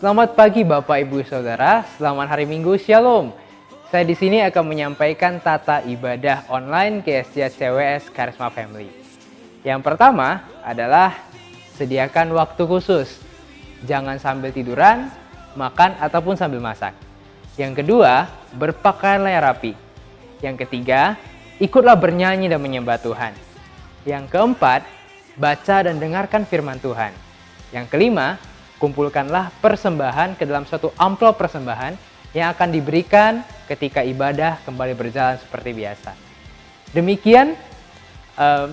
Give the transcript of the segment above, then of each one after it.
Selamat pagi Bapak Ibu Saudara, selamat hari Minggu, Shalom. Saya di sini akan menyampaikan tata ibadah online GSJ CWS Charisma Family. Yang pertama adalah sediakan waktu khusus. Jangan sambil tiduran, makan ataupun sambil masak. Yang kedua, berpakaianlah yang rapi. Yang ketiga, ikutlah bernyanyi dan menyembah Tuhan. Yang keempat, baca dan dengarkan firman Tuhan. Yang kelima, kumpulkanlah persembahan ke dalam suatu amplop persembahan yang akan diberikan ketika ibadah kembali berjalan seperti biasa. Demikian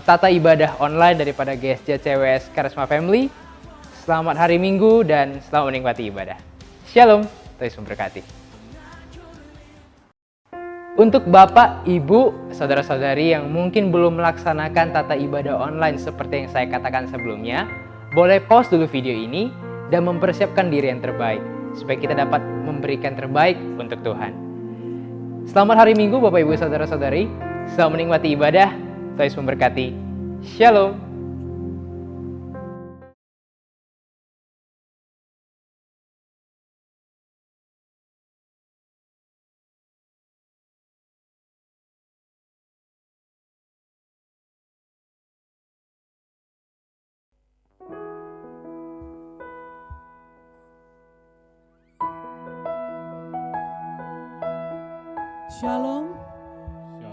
tata ibadah online daripada GSJ CWS Charisma Family. Selamat hari Minggu dan selamat menikmati ibadah. Shalom, Tuhan memberkati. Untuk Bapak, Ibu, Saudara-saudari yang mungkin belum melaksanakan tata ibadah online seperti yang saya katakan sebelumnya, boleh pause dulu video ini dan mempersiapkan diri yang terbaik, supaya kita dapat memberikan terbaik untuk Tuhan. Selamat hari Minggu Bapak Ibu Saudara-saudari, selamat menikmati ibadah, Tuhan Yesus memberkati. Shalom. Shalom.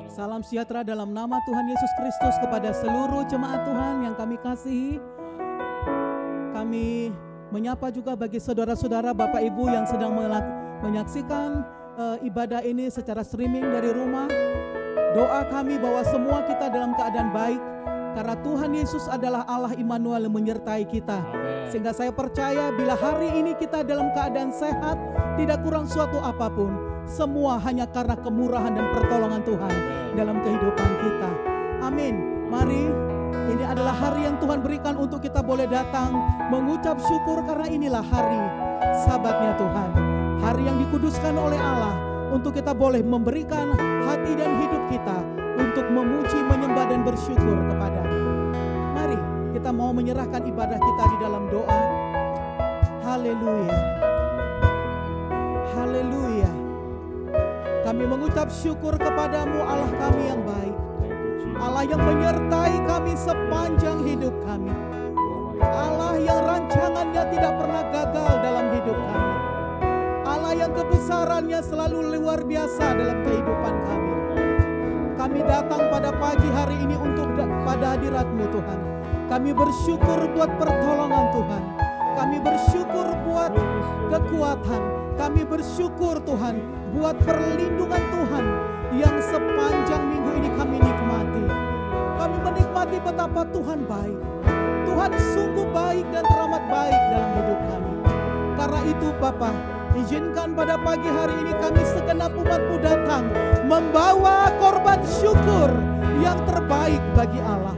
Salam sejahtera dalam nama Tuhan Yesus Kristus kepada seluruh jemaat Tuhan yang kami kasihi. Kami menyapa juga bagi saudara-saudara Bapak Ibu yang sedang menyaksikan ibadah ini secara streaming dari rumah. Doa kami bahwa semua kita dalam keadaan baik, karena Tuhan Yesus adalah Allah Immanuel yang menyertai kita. Sehingga saya percaya bila hari ini kita dalam keadaan sehat, tidak kurang suatu apapun, semua hanya karena kemurahan dan pertolongan Tuhan dalam kehidupan kita. Amin. Mari, ini adalah hari yang Tuhan berikan untuk kita boleh datang mengucap syukur, karena inilah hari Sabatnya Tuhan. Hari yang dikuduskan oleh Allah untuk kita boleh memberikan hati dan hidup kita untuk memuji, menyembah dan bersyukur kepada-Nya. Mari kita mau menyerahkan ibadah kita di dalam doa. Haleluya. Haleluya. Kami mengucap syukur kepadamu Allah kami yang baik, Allah yang menyertai kami sepanjang hidup kami, Allah yang rancangannya tidak pernah gagal dalam hidup kami, Allah yang kebesarannya selalu luar biasa dalam kehidupan kami. Kami datang pada pagi hari ini untuk pada hadirat-Mu Tuhan. Kami bersyukur buat pertolongan Tuhan, kami bersyukur buat kekuatan, kami bersyukur Tuhan buat perlindungan Tuhan yang sepanjang minggu ini kami nikmati. Kami menikmati betapa Tuhan baik. Tuhan sungguh baik dan teramat baik dalam hidup kami. Karena itu Bapa, izinkan pada pagi hari ini kami segenap umat-Mu datang membawa korban syukur yang terbaik bagi Allah.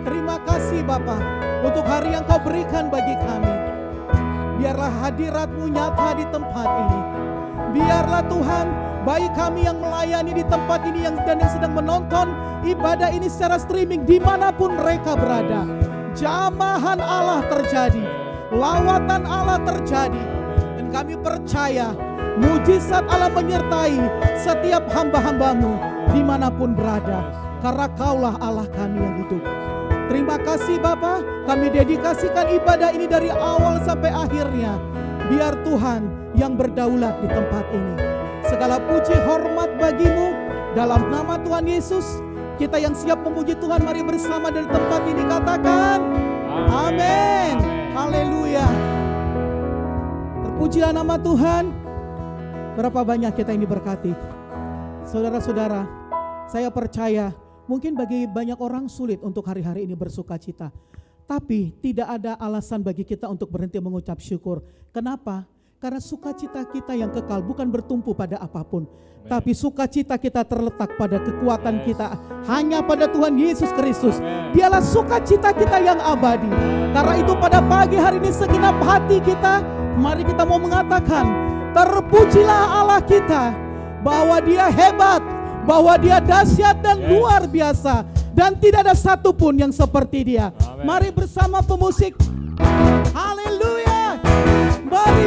Terima kasih Bapa untuk hari yang Kau berikan bagi kami. Biarlah hadirat-Mu nyata di tempat ini. Biarlah Tuhan, baik kami yang melayani di tempat ini dan yang sedang menonton ibadah ini secara streaming dimanapun mereka berada, jamahan Allah terjadi, lawatan Allah terjadi, dan kami percaya mujizat Allah menyertai setiap hamba-hamba-Mu dimanapun berada, karena Kaulah Allah kami yang hidup. Terima kasih Bapa, kami dedikasikan ibadah ini dari awal sampai akhirnya. Biar Tuhan yang berdaulat di tempat ini. Segala puji hormat bagi-Mu dalam nama Tuhan Yesus. Kita yang siap memuji Tuhan, mari bersama dari tempat ini katakan amin. Haleluya. Terpujilah nama Tuhan. Berapa banyak kita ini berkati. Saudara-saudara, saya percaya mungkin bagi banyak orang sulit untuk hari-hari ini bersuka cita. Tapi tidak ada alasan bagi kita untuk berhenti mengucap syukur. Kenapa? Karena sukacita kita yang kekal bukan bertumpu pada apapun. Tapi sukacita kita terletak pada kekuatan kita hanya pada Tuhan Yesus Kristus. Dialah sukacita kita yang abadi. Karena itu pada pagi hari ini segenap hati kita, mari kita mau mengatakan, terpujilah Allah kita, bahwa Dia hebat, bahwa Dia dahsyat dan luar biasa, dan tidak ada satupun yang seperti Dia. Mari bersama pemusik, haleluya. Mari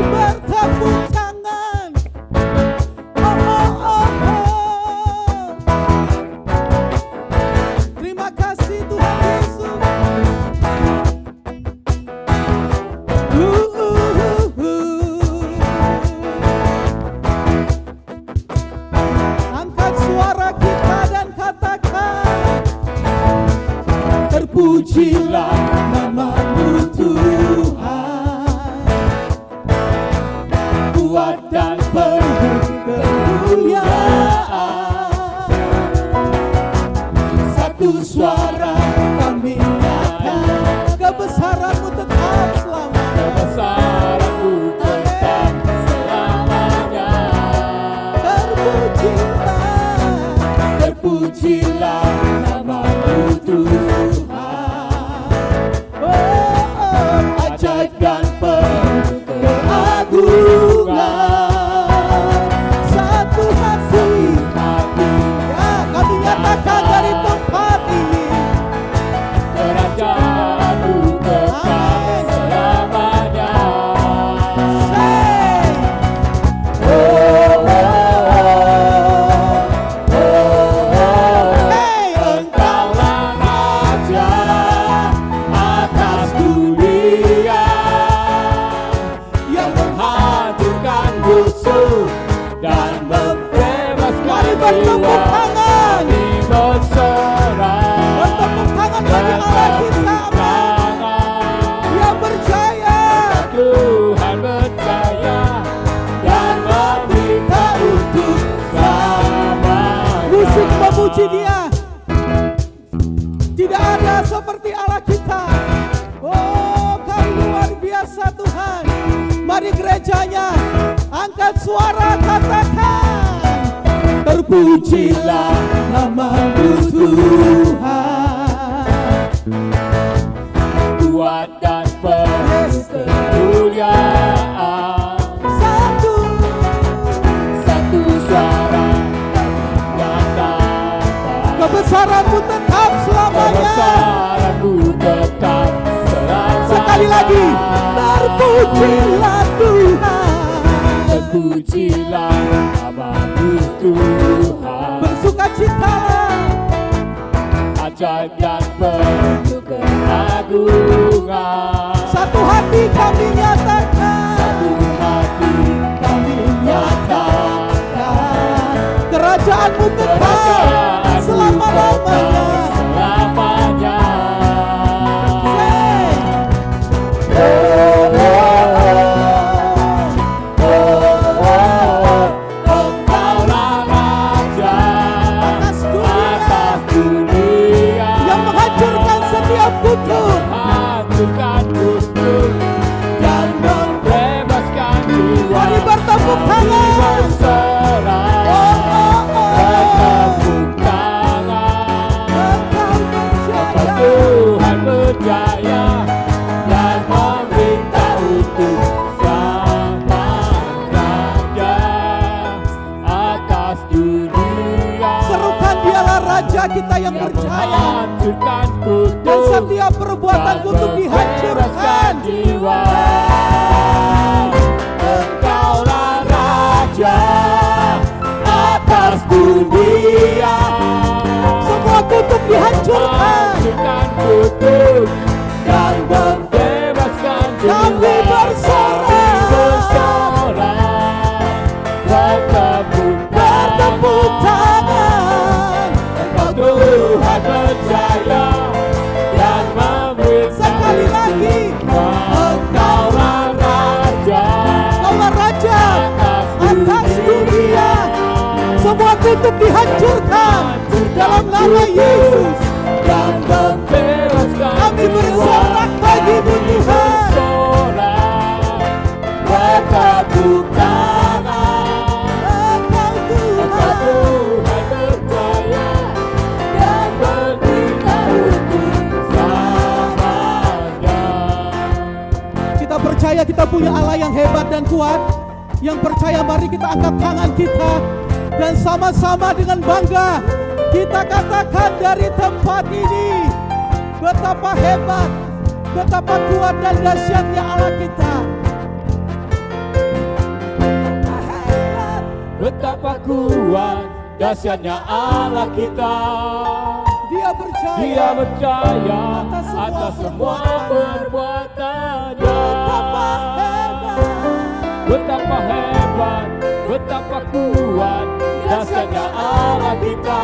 keagungan. Satu hati, ya kami nyatakan dari tempat ini, Kerajaan-Mu kekal selamanya. say, hey, Engkaulah Raja atas dunia yang menghancurkan musuh dan membebaskan mari bertepuk tangan, Kami bersorak, bertepuk tangan bagi Allah kita, Dia berjaya. Tuhan berjaya dan meminta untuk selamanya. Musik memuji Dia. Tidak ada seperti Allah kita. Oh, Kau luar biasa Tuhan. Mari gerejanya angkat suara, katakan, terpujilah nama-Mu Tuhan. Kuat dan penuh kemuliaan, Satu, satu suara menyatakan kebesaran-Mu tetap selamanya. kebesaran-Mu tetap selamanya. Sekali lagi, terpujilah Tuhan. Terpujilah nama-Mu Tuhan, Bersukacitalah, ajaib dan penuh keagungan. satu hati kami nyatakan, Satu hati kami nyatakan, kerajaan-Mu tetap Kerajaan-Mu selama-lamanya. tetap selamanya. Say, Engkaulah Raja atas atas dunia dunia yang menghancurkan setiap kutub menghancurkan musuh dan membebaskan jiwa. Mari bertepuk tangan. Bersorak, bertepuk tangan. Engkau berjaya. Tuhan berjaya dan meminta untuk selamanya atas dunia. Serukan Dialah Raja kita yang berjaya, Menghancurkan kutuk dan setiap perbuatan kutuk dihancurkan. jiwa. Engkaulah Raja atas dunia, Semua kutuk dihancurkan. menghancurkan kutuk dan membebaskan jiwa. Kami bersorak. Bersorak, bertepuk Bertepuk tangan. Engkau Tuhan berjaya dan memerintah. Sekali lagi, Engkaulah Raja Kaulah Raja atas dunia. Semua kutuk dihancurkan dalam nama Yesus. dan membebaskan Kami bersorak bagi-Mu Tuhan. Bersorak, bertepuk tangan. Engkau Engkau Tuhan. Tuhan berjaya dan memerintah untuk selamanya. Kita percaya kita punya Allah yang hebat dan kuat. Yang percaya mari kita angkat tangan kita dan sama-sama dengan bangga kita katakan dari tempat ini, betapa hebat, betapa kuat dan dahsyatnya Allah kita. Hebat. Betapa kuat dahsyatnya Allah kita. Dia berjaya. Dia berjaya Atas semua atas semua perbuatannya. Betapa hebat. Betapa hebat, betapa kuat dahsyatnya Allah kita.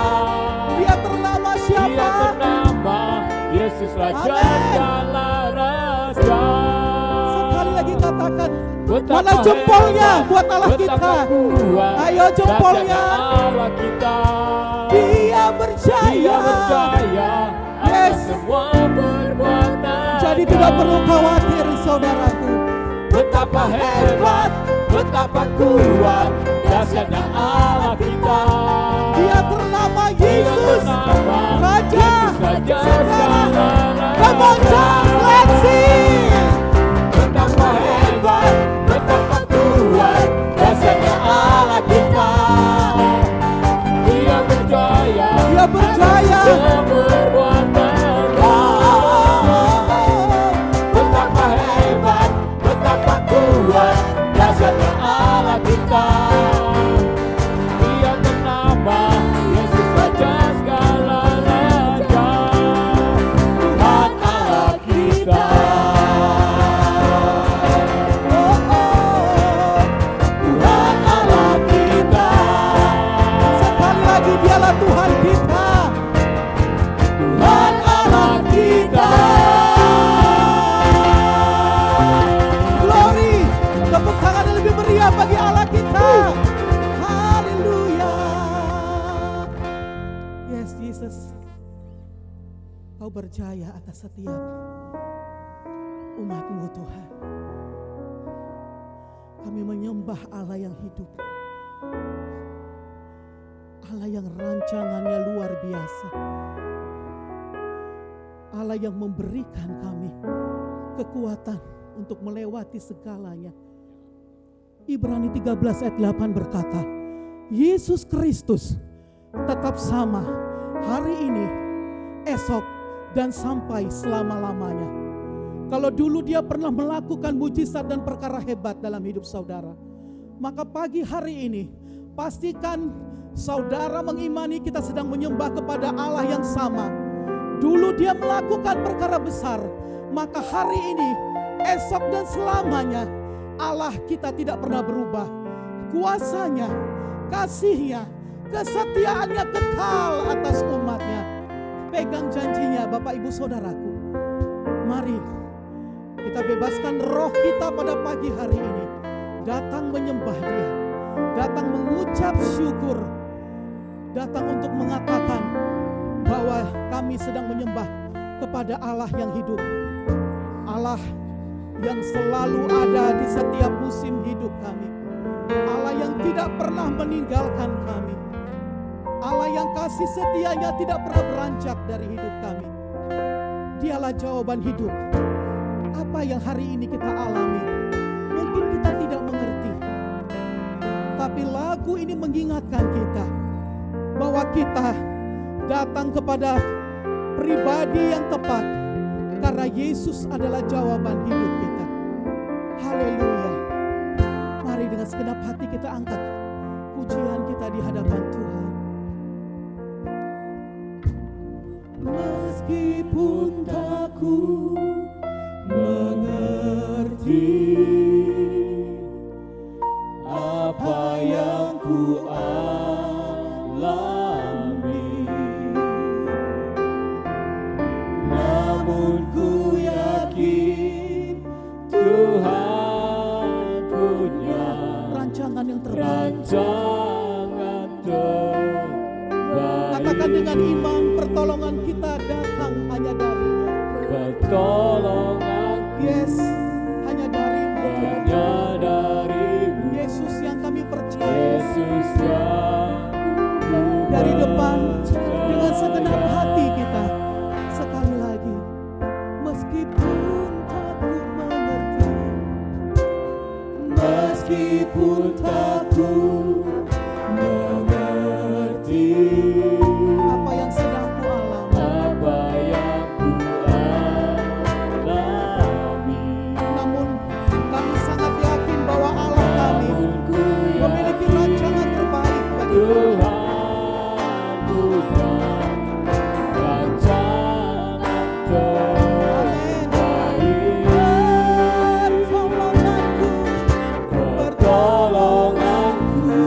Dia ternama Dia siapa? bernama Yesus Raja Amin. segala Raja. Sekali lagi katakan, Betapa mana jempolnya hebat, buat Allah betapa kita? kuat Ayo jempolnya. dahsyatnya Allah kita. Dia berjaya. Dia berjaya atas Yes. semua perbuatan. Jadi tidak perlu khawatir saudaraku. Betapa hebat, betapa kuat dahsyatnya Allah kita. Dia ternama Dia Yesus bernama Raja. Yesus Raja Saudara. segala Come on, raja. church, let's sing. Betapa hebat, betapa kuat Engkau berjaya atas setiap umat-Mu Tuhan. Kami menyembah Allah yang hidup, Allah yang rancangannya luar biasa, Allah yang memberikan kami kekuatan untuk melewati segalanya. Ibrani 13 ayat 8 berkata, Yesus Kristus tetap sama hari ini, esok, dan sampai selama-lamanya. Kalau dulu Dia pernah melakukan mujizat dan perkara hebat dalam hidup saudara, maka pagi hari ini pastikan saudara mengimani kita sedang menyembah kepada Allah yang sama. Dulu Dia melakukan perkara besar, maka hari ini, esok, dan selamanya Allah kita tidak pernah berubah. Kuasanya, kasihnya, kesetiaannya kekal atas umatnya. Pegang janjinya Bapak Ibu Saudaraku. Mari kita bebaskan roh kita pada pagi hari ini, datang menyembah Dia, datang mengucap syukur, datang untuk mengatakan bahwa kami sedang menyembah kepada Allah yang hidup, Allah yang selalu ada di setiap musim hidup kami, Allah yang tidak pernah meninggalkan kami, Allah yang kasih setianya tidak pernah beranjak dari hidup kami. Dialah jawaban hidup. Apa yang hari ini kita alami, mungkin kita tidak mengerti, tapi lagu ini mengingatkan kita bahwa kita datang kepada pribadi yang tepat, karena Yesus adalah jawaban hidup kita. Haleluya. Mari dengan segenap hati kita angkat pujian kita di hadapan Tuhan. Meskipun tak ku mengerti apa yang ku alami, namun ku yakin Tuhan punya rancangan yang terbaik. rancangan terbaik. Katakan dengan iman, pertolongan kita datang hanya dari-Nya. Pertolongan Yes, hanya dari-Mu. hanya darimu, Yesus yang kami percaya. Yesus yang Dari depan dengan segenap hati kita, sekali lagi, meskipun tak ku mengerti, meskipun tak ku mengerti apa yang sedang ku alami, apa yang ku alami, namun kami sangat yakin bahwa Allah kami namun ku memiliki rancangan terbaik bagi kami. Tuhan punya rancangan Amin. terbaik. Pertolonganku, Pertolonganku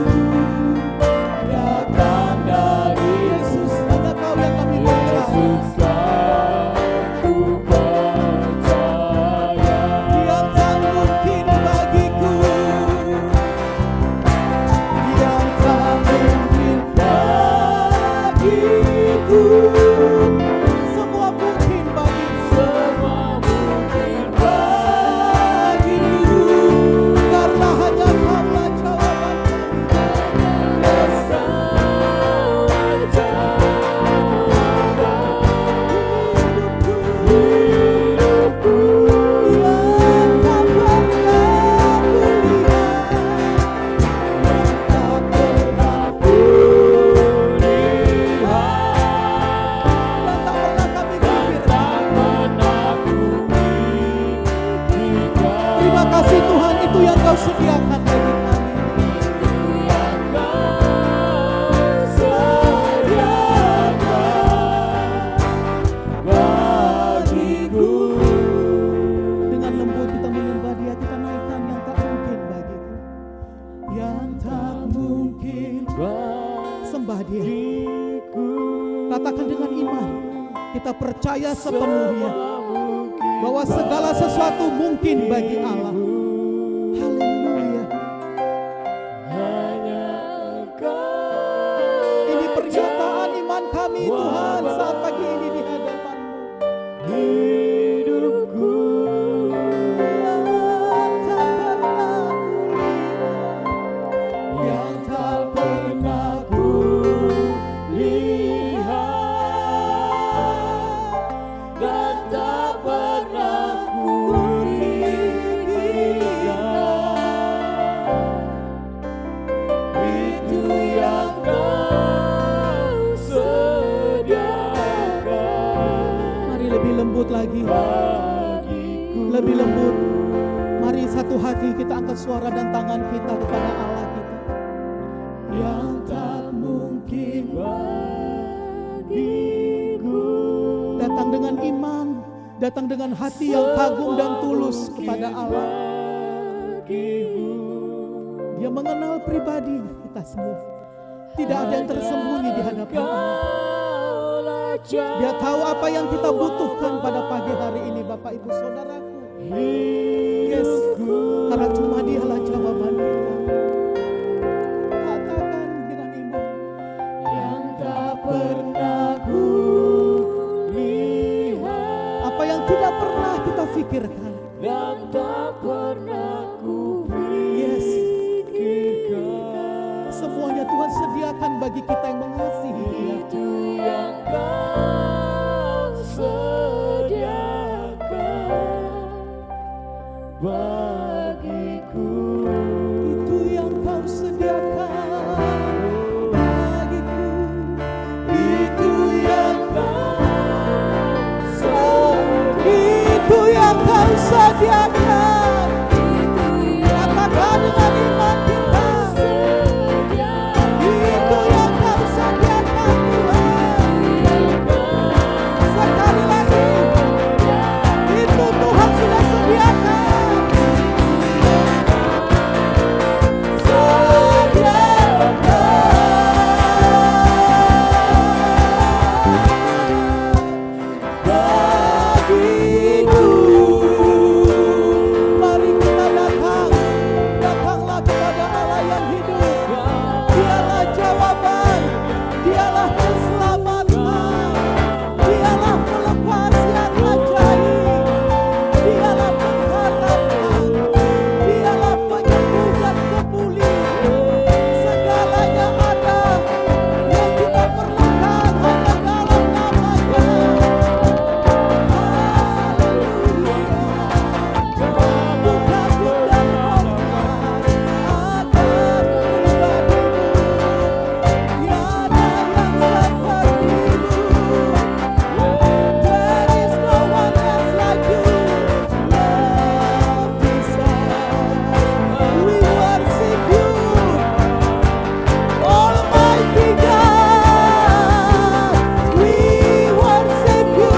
datang dari Yesus, hanya Kau yang kami percaya. Yesus yang ku percaya. Dia tak mungkin bagiku, Dia tak mungkin bagiku. Semua mungkin bagiku, Semua mungkin bagiku, karena hanya Kaulah jawaban hidupku. yang tak pernah kulihat, Tak pernah kulihat dan tak pernah kami dan pikirkan. tak pernah kupikirkan. Terima kasih Tuhan, itu yang Kau sediakan bagi kami. Yang Kau sediakan bagiku. Dengan lembut kita menyembah Dia, kita naikkan yang tak mungkin bagiku, yang tak mungkin. Sembah Dia, Bagiku. katakan dengan iman, kita percaya sepenuhnya Semua mungkin bahwa segala sesuatu mungkin bagi Allah. Haleluya. hanya Engkau Ini pernyataan iman kami Tuhan saat pagi ini di hadapan-Mu. satu hati kita angkat suara dan tangan kita kepada Allah kita. yang tak mungkin bagiku. Datang dengan iman, datang dengan hati yang kagum dan tulus kepada Allah. Dia mengenal pribadi kita semua. Tidak ada yang tersembunyi di hadapan Allah. Dia tahu apa yang kita butuhkan pada pagi hari ini, Bapak Ibu Saudaraku. Yes, karena cuma Dialah jawaban kita. Katakan dengan iman. Yang tak pernah ku lihat Apa yang tidak pernah kita pikirkan. dan tak pernah ku Yes, pikirkan. semuanya Tuhan sediakan bagi kita yang mengasihi Dia. Itu yang kau sediakan bagiku. Itu yang kau sediakan bagiku. Itu yang kau sediakan. Itu yang kau sediakan. Katakan dengan iman kita. Itu yang kau sediakan Tuhan. Sekali lagi, itu Tuhan sudah sediakan. Bagiku. Mari kita datang. Datanglah kepada Allah yang hidup. Dialah jawaban. Dialah keselamatan. Dialah pelepas yang ajaib. Dialah pengharapan. Dialah penyembuh dan pemulih. Segalanya ada yang kita perlukan hanya dalam nama-Nya. Almighty God, we worship you.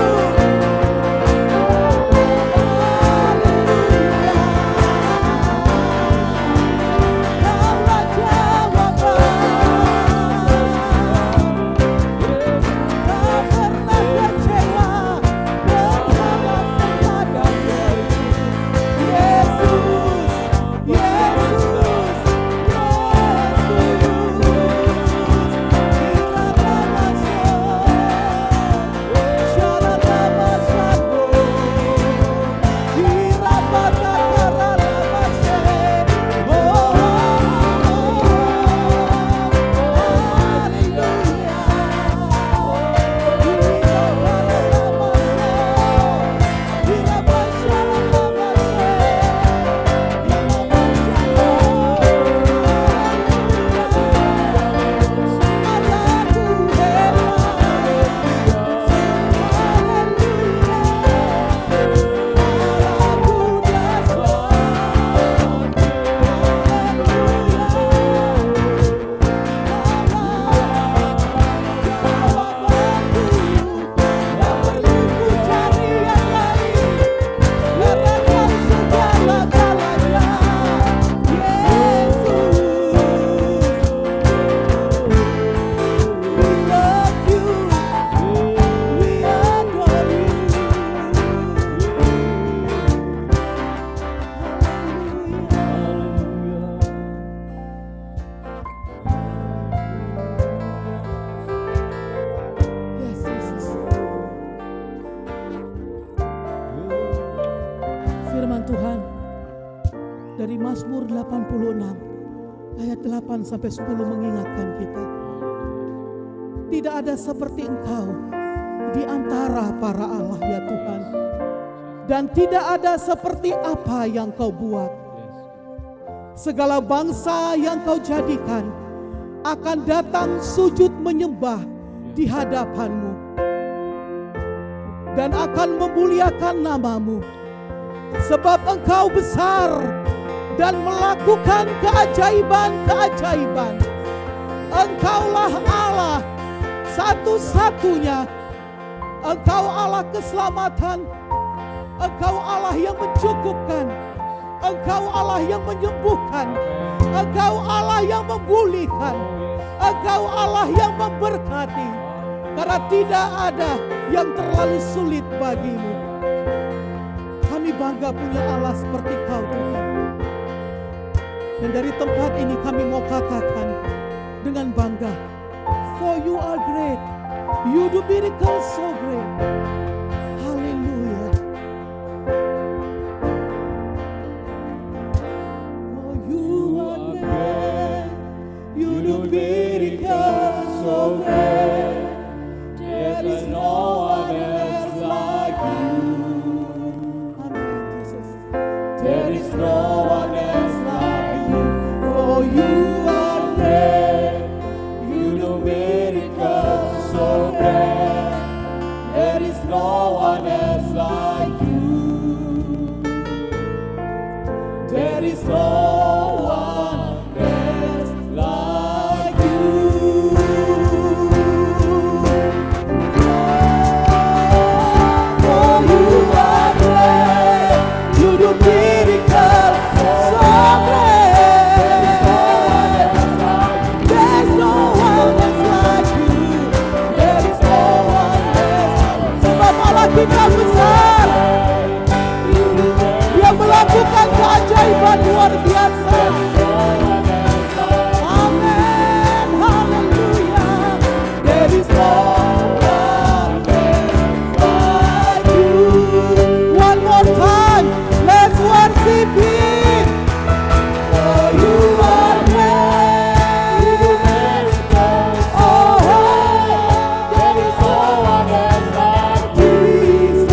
Kaulah jawaban. Tak pernah kecewa bersama kepadamu. Yesus, Yesus, Firman Tuhan dari Mazmur 86 ayat 8 sampai 10 mengingatkan kita. Tidak ada seperti Engkau di antara para Allah ya Tuhan. Dan tidak ada seperti apa yang Kau buat. Segala bangsa yang Kau jadikan akan datang sujud menyembah di hadapan-Mu. Dan akan memuliakan nama-Mu. Sebab Engkau besar dan melakukan keajaiban-keajaiban. Engkaulah Allah satu-satunya. Engkau Allah keselamatan. Engkau Allah yang mencukupkan. Engkau Allah yang menyembuhkan. Engkau Allah yang memulihkan. Engkau Allah yang memberkati. Karena tidak ada yang terlalu sulit bagimu. Kami bangga punya Allah seperti Kau, Tuhan. Dan dari tempat ini kami mau katakan dengan bangga, for you are great, you do miracles so great. Haleluya. For you are great, you do miracles so great. There is no one else like you. Amen, Jesus. There is no one else like you. For you are great, you do miracles so great. There is no one else like you. There is no one else like you. For you are great, you do miracles so great. There's no one else like you. There is no one else. Sebab Allah kita besar. Dia melakukan keajaiban luar biasa. Amen, haleluya. There is no one else like you. One more time, let's worship Him. For you are great. Oh, there is no one else like Jesus.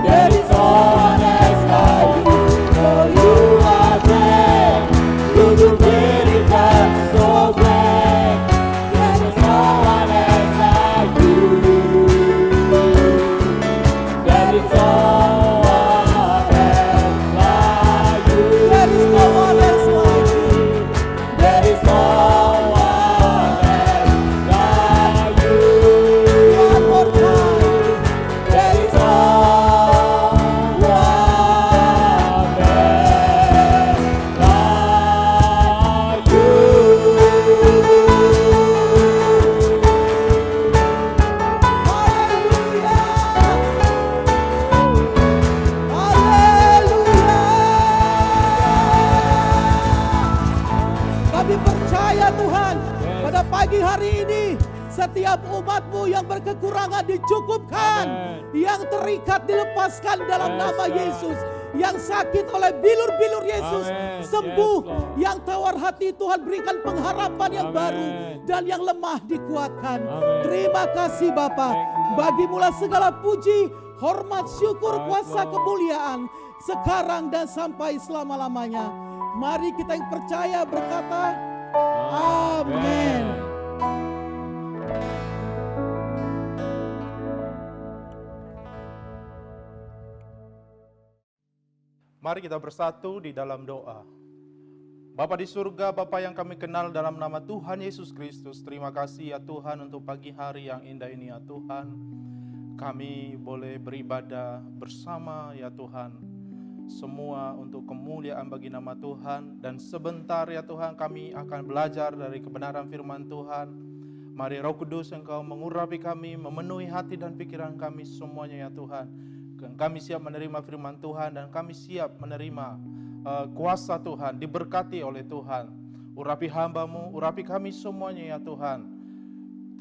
There is no one else like you. For you are great. You do miracles so great. There is no one else like you. There is no one else like you. There is no one else like you. There is no one else like you. One more time. There is no one else like you. Kami percaya Tuhan, pada pagi hari ini setiap umat-Mu yang berkekurangan dicukupkan, yang terikat dilepaskan dalam nama Yesus, yang sakit oleh bilur-bilur Yesus sembuh, yang tawar hati Tuhan berikan pengharapan yang baru, dan yang lemah dikuatkan. Terima kasih Bapa, bagi-Mu segala puji, hormat, syukur, kuasa, kemuliaan sekarang dan sampai selama-lamanya. Mari kita yang percaya berkata, amin. Mari kita bersatu di dalam doa. Bapa di surga, Bapa yang kami kenal dalam nama Tuhan Yesus Kristus, terima kasih ya Tuhan untuk pagi hari yang indah ini ya Tuhan. Kami boleh beribadah bersama ya Tuhan. Semua untuk kemuliaan bagi nama Tuhan. Dan sebentar ya Tuhan kami akan belajar dari kebenaran firman Tuhan. Mari Roh Kudus Engkau mengurapi kami, memenuhi hati dan pikiran kami semuanya ya Tuhan. Dan kami siap menerima firman Tuhan dan kami siap menerima kuasa Tuhan, diberkati oleh Tuhan. Urapi hamba-Mu, urapi kami semuanya ya Tuhan.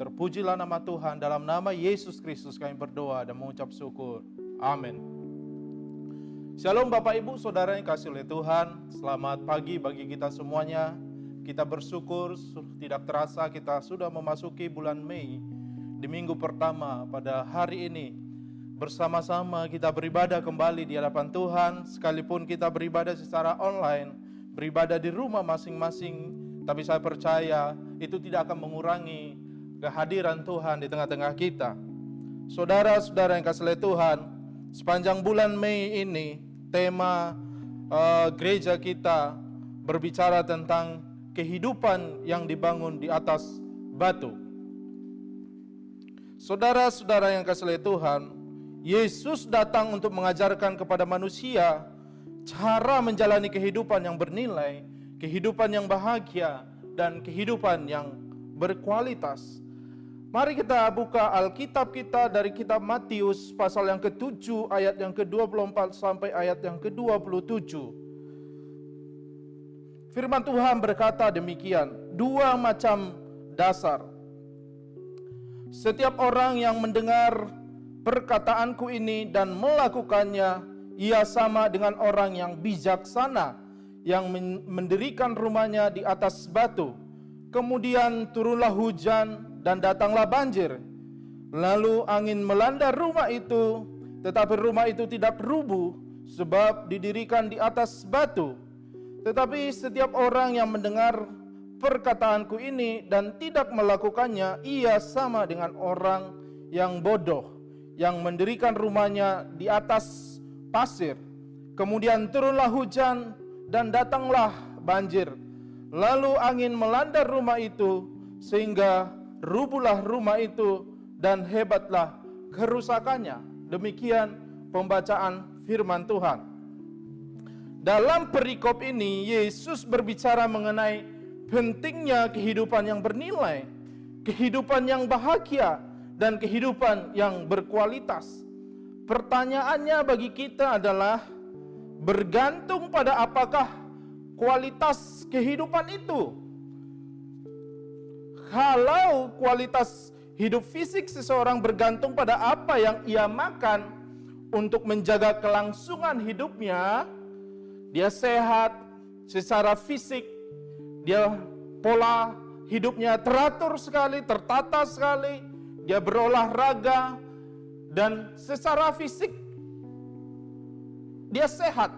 Terpujilah nama Tuhan, dalam nama Yesus Kristus kami berdoa dan mengucap syukur. Amin. Shalom Bapak Ibu Saudara yang kasih oleh Tuhan. Selamat pagi bagi kita semuanya. Kita bersyukur tidak terasa kita sudah memasuki bulan Mei. Di minggu pertama pada hari ini bersama-sama kita beribadah kembali di hadapan Tuhan. Sekalipun kita beribadah secara online, beribadah di rumah masing-masing, tapi saya percaya itu tidak akan mengurangi kehadiran Tuhan di tengah-tengah kita. Saudara-saudara yang kasih oleh Tuhan, sepanjang bulan Mei ini tema gereja kita berbicara tentang kehidupan yang dibangun di atas batu. Saudara-saudara yang kasih Tuhan, Yesus datang untuk mengajarkan kepada manusia cara menjalani kehidupan yang bernilai, kehidupan yang bahagia, dan kehidupan yang berkualitas. Mari kita buka Alkitab kita dari kitab Matius pasal yang ke-7 ayat yang ke-24 sampai ayat yang ke-27. Firman Tuhan berkata demikian, dua macam dasar. Setiap orang yang mendengar perkataanku ini dan melakukannya, ia sama dengan orang yang bijaksana yang mendirikan rumahnya di atas batu. Kemudian turunlah hujan dan datanglah banjir. Lalu angin melanda rumah itu, tetapi rumah itu tidak rubuh sebab didirikan di atas batu. Tetapi setiap orang yang mendengar perkataanku ini dan tidak melakukannya, ia sama dengan orang yang bodoh yang mendirikan rumahnya di atas pasir. Kemudian turunlah hujan dan datanglah banjir. Lalu angin melanda rumah itu sehingga rubuhlah rumah itu dan hebatlah kerusakannya. Demikian pembacaan firman Tuhan. Dalam perikop ini Yesus berbicara mengenai pentingnya kehidupan yang bernilai, kehidupan yang bahagia, dan kehidupan yang berkualitas. Pertanyaannya bagi kita adalah, bergantung pada apakah kualitas kehidupan itu? Kalau kualitas hidup fisik seseorang bergantung pada apa yang ia makan untuk menjaga kelangsungan hidupnya, dia sehat secara fisik, dia pola hidupnya teratur sekali, tertata sekali, dia berolahraga, dan secara fisik dia sehat.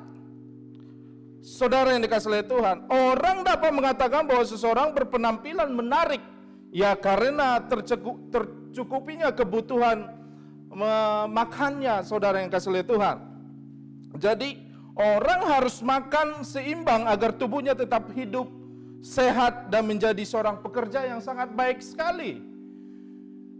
Saudara yang dikasihi oleh Tuhan, orang dapat mengatakan bahwa seseorang berpenampilan menarik, ya karena tercukupinya kebutuhan makannya, saudara yang dikasihi oleh Tuhan. Jadi orang harus makan seimbang agar tubuhnya tetap hidup, sehat, dan menjadi seorang pekerja yang sangat baik sekali.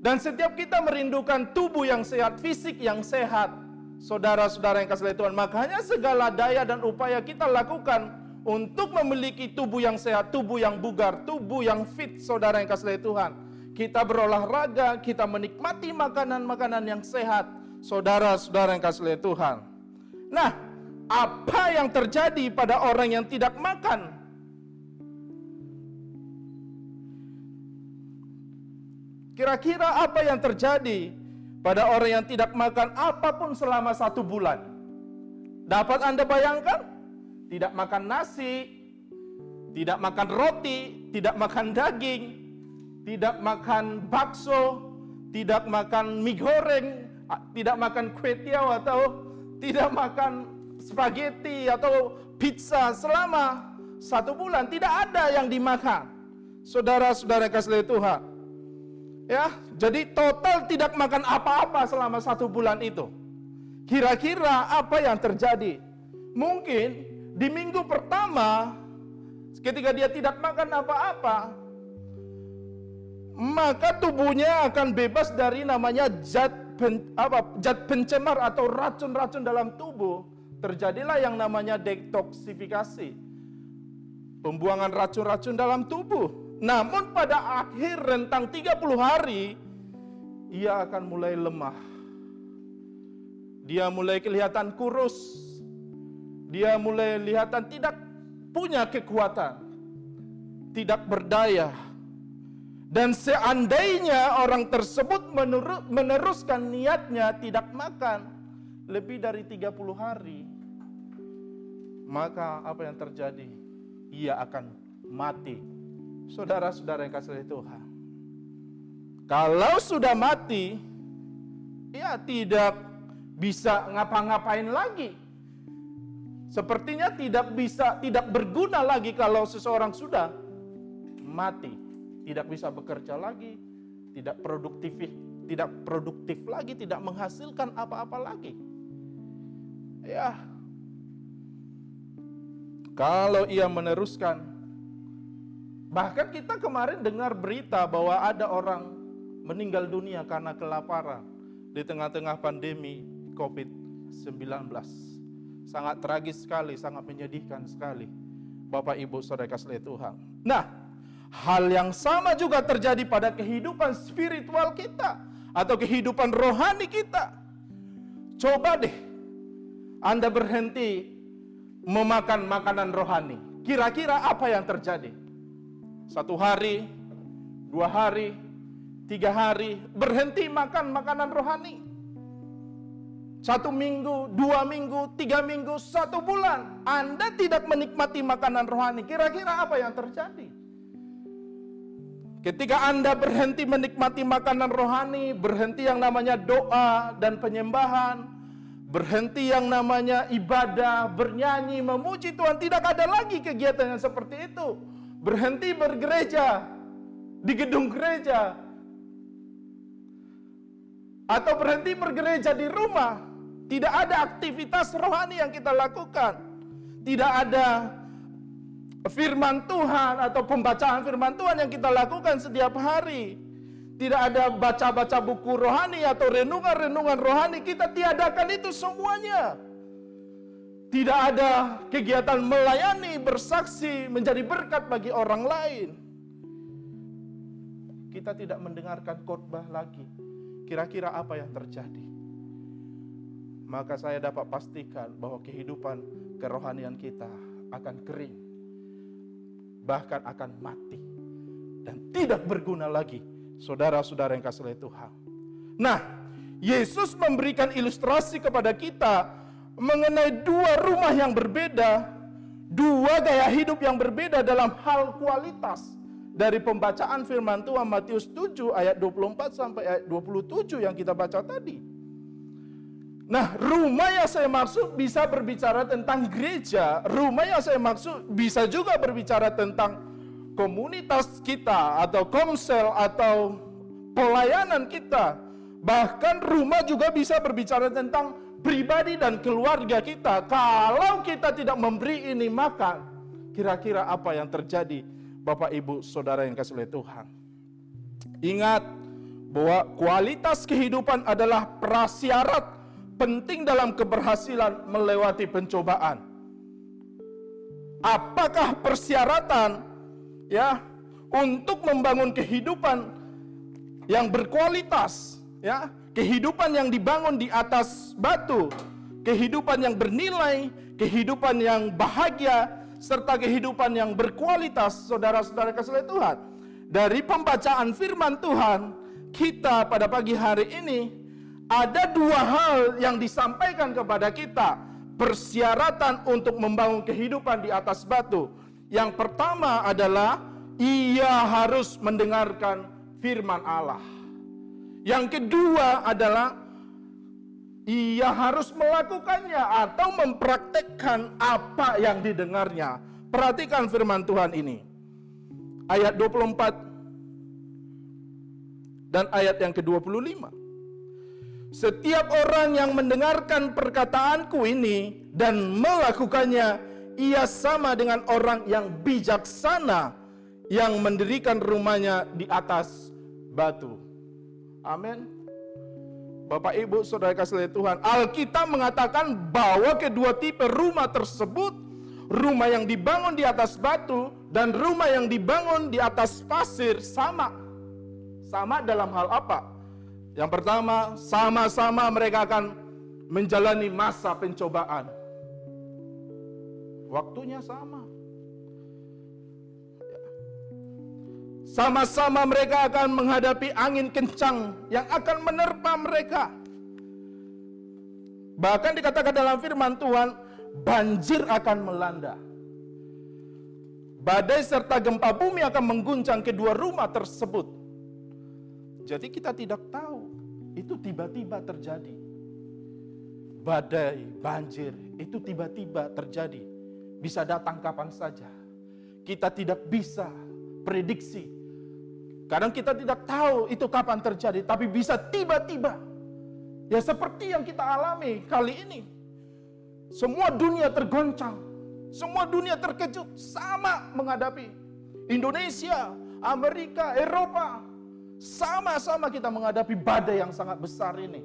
Dan setiap kita merindukan tubuh yang sehat, fisik yang sehat, saudara-saudara yang kasih Tuhan. Makanya segala daya dan upaya kita lakukan untuk memiliki tubuh yang sehat, tubuh yang bugar, tubuh yang fit, saudara yang kasih Tuhan. Kita berolahraga, kita menikmati makanan-makanan yang sehat, saudara-saudara yang kasih Tuhan. Nah, apa yang terjadi pada orang yang tidak makan? Kira-kira apa yang terjadi pada orang yang tidak makan apapun selama 1 bulan? Dapat Anda bayangkan? Tidak makan nasi, tidak makan roti, tidak makan daging, tidak makan bakso, tidak makan mie goreng, tidak makan kue tiaw atau tidak makan spaghetti atau pizza selama 1 bulan. Tidak ada yang dimakan. Saudara-saudara kasih Tuhan. Ya, jadi total tidak makan apa-apa selama 1 bulan itu. Kira-kira apa yang terjadi? Mungkin di minggu pertama, ketika dia tidak makan apa-apa, maka tubuhnya akan bebas dari namanya zat pencemar atau racun-racun dalam tubuh. Terjadilah yang namanya detoksifikasi, pembuangan racun-racun dalam tubuh. Namun pada akhir rentang 30 hari, ia akan mulai lemah. Dia mulai kelihatan kurus. Dia mulai kelihatan tidak punya kekuatan, tidak berdaya. Dan seandainya orang tersebut meneruskan niatnya tidak makan lebih dari 30 hari, maka apa yang terjadi? Ia akan mati. Saudara-saudara yang kasih Tuhan, kalau sudah mati, ya tidak bisa ngapa-ngapain lagi. Sepertinya tidak berguna lagi kalau seseorang sudah mati. Tidak bisa bekerja lagi, tidak produktif lagi, tidak menghasilkan apa-apa lagi. Ya, Kalau ia meneruskan, bahkan kita kemarin dengar berita bahwa ada orang meninggal dunia karena kelaparan di tengah-tengah pandemi COVID-19. Sangat tragis sekali, sangat menyedihkan sekali. Bapak, Ibu, Saudara kasih Tuhan. Nah, hal yang sama juga terjadi pada kehidupan spiritual kita atau kehidupan rohani kita. Coba deh Anda berhenti memakan makanan rohani. Kira-kira apa yang terjadi? 1 hari, 2 hari, 3 hari, berhenti makan makanan rohani. 1 minggu, 2 minggu, 3 minggu, 1 bulan, Anda tidak menikmati makanan rohani. Kira-kira apa yang terjadi? Ketika Anda berhenti menikmati makanan rohani, berhenti yang namanya doa dan penyembahan, berhenti yang namanya ibadah, bernyanyi, memuji Tuhan, tidak ada lagi kegiatan yang seperti itu. Berhenti bergereja di gedung gereja, atau berhenti bergereja di rumah, tidak ada aktivitas rohani yang kita lakukan, tidak ada firman Tuhan atau pembacaan firman Tuhan yang kita lakukan setiap hari, tidak ada baca-baca buku rohani atau renungan-renungan rohani, kita tiadakan itu semuanya. Tidak ada kegiatan melayani, bersaksi, menjadi berkat bagi orang lain. Kita tidak mendengarkan khotbah lagi. Kira-kira apa yang terjadi? Maka saya dapat pastikan bahwa kehidupan kerohanian kita akan kering, bahkan akan mati, dan tidak berguna lagi, saudara-saudara yang kasih oleh Tuhan. Nah, Yesus memberikan ilustrasi kepada kita mengenai 2 rumah yang berbeda, 2 gaya hidup yang berbeda dalam hal kualitas. Dari pembacaan firman Tuhan Matius 7 ayat 24 sampai ayat 27 yang kita baca tadi. Nah, rumah yang saya maksud bisa berbicara tentang gereja. Rumah yang saya maksud bisa juga berbicara tentang komunitas kita atau komsel atau pelayanan kita. Bahkan rumah juga bisa berbicara tentang pribadi dan keluarga kita. Kalau kita tidak memberi ini makan, kira-kira apa yang terjadi, Bapak, Ibu, Saudara yang kasih oleh Tuhan? Ingat bahwa kualitas kehidupan adalah prasyarat penting dalam keberhasilan melewati pencobaan. Apakah persyaratan ya untuk membangun kehidupan yang berkualitas, ya, kehidupan yang dibangun di atas batu, kehidupan yang bernilai, kehidupan yang bahagia, serta kehidupan yang berkualitas, saudara-saudara kasih oleh Tuhan. Dari pembacaan firman Tuhan kita pada pagi hari ini, ada 2 hal yang disampaikan kepada kita, persyaratan untuk membangun kehidupan di atas batu. Yang pertama adalah ia harus mendengarkan firman Allah. Yang kedua adalah ia harus melakukannya atau mempraktekkan apa yang didengarnya. Perhatikan firman Tuhan ini. Ayat 24 dan ayat yang ke-25. Setiap orang yang mendengarkan perkataanku ini dan melakukannya, ia sama dengan orang yang bijaksana yang mendirikan rumahnya di atas batu. Amin. Bapak, Ibu, Saudara kasih oleh Tuhan, Alkitab mengatakan bahwa kedua tipe rumah tersebut, rumah yang dibangun di atas batu dan rumah yang dibangun di atas pasir, sama. Sama dalam hal apa? Yang pertama, sama-sama mereka akan menjalani masa pencobaan. Waktunya sama. Sama-sama mereka akan menghadapi angin kencang yang akan menerpa mereka. Bahkan dikatakan dalam firman Tuhan, banjir akan melanda. Badai serta gempa bumi akan mengguncang kedua rumah tersebut. Jadi kita tidak tahu, itu tiba-tiba terjadi. Badai, banjir, itu tiba-tiba terjadi. Bisa datang kapan saja. Kita tidak bisa prediksi. Kadang kita tidak tahu itu kapan terjadi, tapi bisa tiba-tiba. Ya seperti yang kita alami kali ini. Semua dunia tergoncang. Semua dunia terkejut, sama menghadapi. Indonesia, Amerika, Eropa, sama-sama kita menghadapi badai yang sangat besar ini.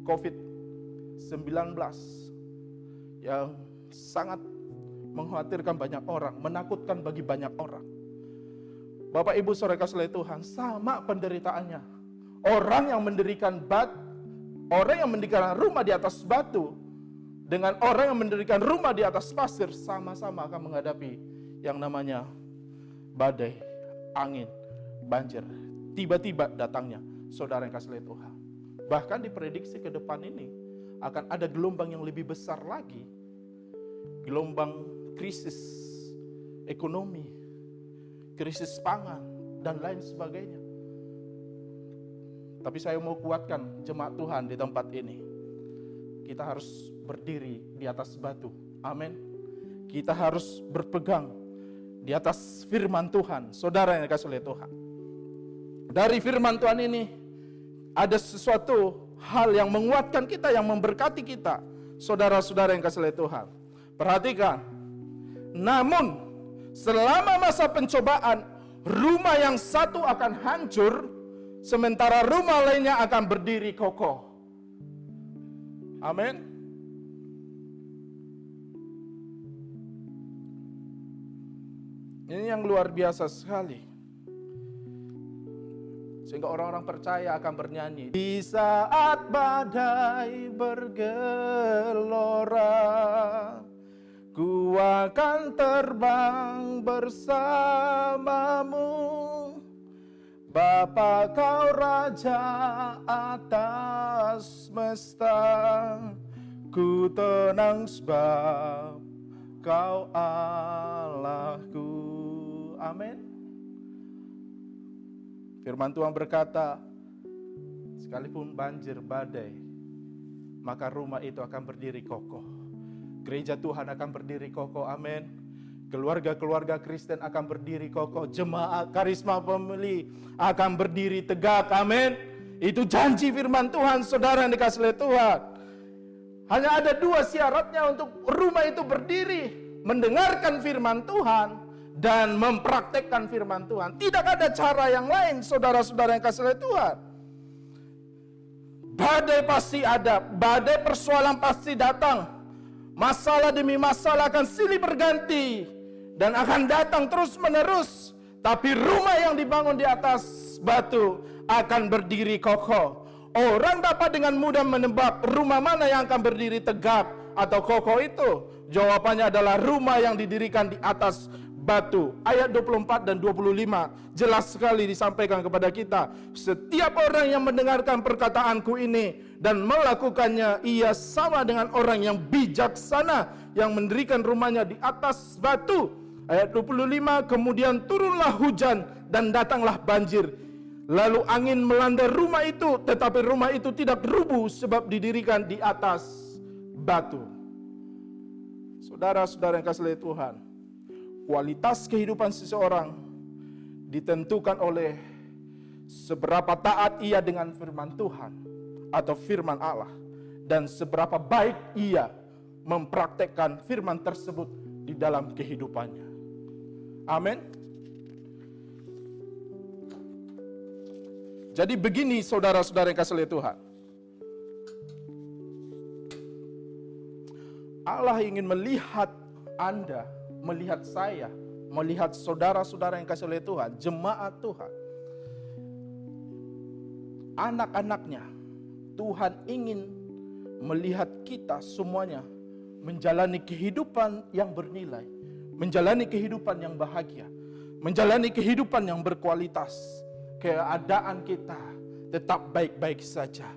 COVID-19 yang sangat mengkhawatirkan banyak orang, menakutkan bagi banyak orang. Bapak Ibu Saudara kasih Tuhan, sama penderitaannya. Orang yang mendirikan rumah di atas batu dengan orang yang mendirikan rumah di atas pasir sama-sama akan menghadapi yang namanya badai, angin, banjir. Tiba-tiba datangnya saudara yang kasih Tuhan. Bahkan diprediksi ke depan ini akan ada gelombang yang lebih besar lagi. Gelombang krisis ekonomi, krisis pangan, dan lain sebagainya. Tapi saya mau kuatkan jemaat Tuhan di tempat ini. Kita harus berdiri di atas batu. Amin. Kita harus berpegang di atas firman Tuhan. Saudara yang dikasihi oleh Tuhan. Dari firman Tuhan ini, ada sesuatu hal yang menguatkan kita, yang memberkati kita. Saudara-saudara yang dikasihi oleh Tuhan. Perhatikan. Namun, selama masa pencobaan, rumah yang satu akan hancur, sementara rumah lainnya akan berdiri kokoh. Amin. Ini yang luar biasa sekali. Sehingga orang-orang percaya akan bernyanyi. Di saat badai bergelora, ku akan terbang bersamamu. Bapa kau Raja atas semesta, ku tenang sebab kau Allahku. Amin. Firman Tuhan berkata, sekalipun banjir badai, maka rumah itu akan berdiri kokoh. Gereja Tuhan akan berdiri kokoh, amin. Keluarga-keluarga Kristen akan berdiri kokoh. Jemaat Karisma Family akan berdiri tegak, amin. Itu janji firman Tuhan, saudara yang dikasihi oleh Tuhan. Hanya ada dua syaratnya untuk rumah itu berdiri. Mendengarkan firman Tuhan dan mempraktekkan firman Tuhan. Tidak ada cara yang lain, saudara-saudara yang dikasihi oleh Tuhan. Badai pasti ada, badai persoalan pasti datang. Masalah demi masalah akan silih berganti dan akan datang terus menerus. Tapi rumah yang dibangun di atas batu akan berdiri kokoh. Orang dapat dengan mudah menebak rumah mana yang akan berdiri tegak atau kokoh itu. Jawabannya adalah rumah yang didirikan di atas batu. Ayat 24 dan 25 jelas sekali disampaikan kepada kita. Setiap orang yang mendengarkan perkataanku ini dan melakukannya, ia sama dengan orang yang bijaksana yang mendirikan rumahnya di atas batu. Ayat 25, kemudian turunlah hujan dan datanglah banjir. Lalu angin melanda rumah itu, tetapi rumah itu tidak rubuh sebab didirikan di atas batu. Saudara-saudara yang kasih Tuhan, kualitas kehidupan seseorang ditentukan oleh seberapa taat ia dengan firman Tuhan atau firman Allah, dan seberapa baik ia mempraktekkan firman tersebut di dalam kehidupannya. Amin. Jadi begini saudara-saudara yang kasih oleh Tuhan. Allah ingin melihat Anda, melihat saya, melihat saudara-saudara yang kasih oleh Tuhan, jemaat Tuhan, anak-anaknya. Tuhan ingin melihat kita semuanya menjalani kehidupan yang bernilai, menjalani kehidupan yang bahagia, menjalani kehidupan yang berkualitas. Keadaan kita tetap baik-baik saja,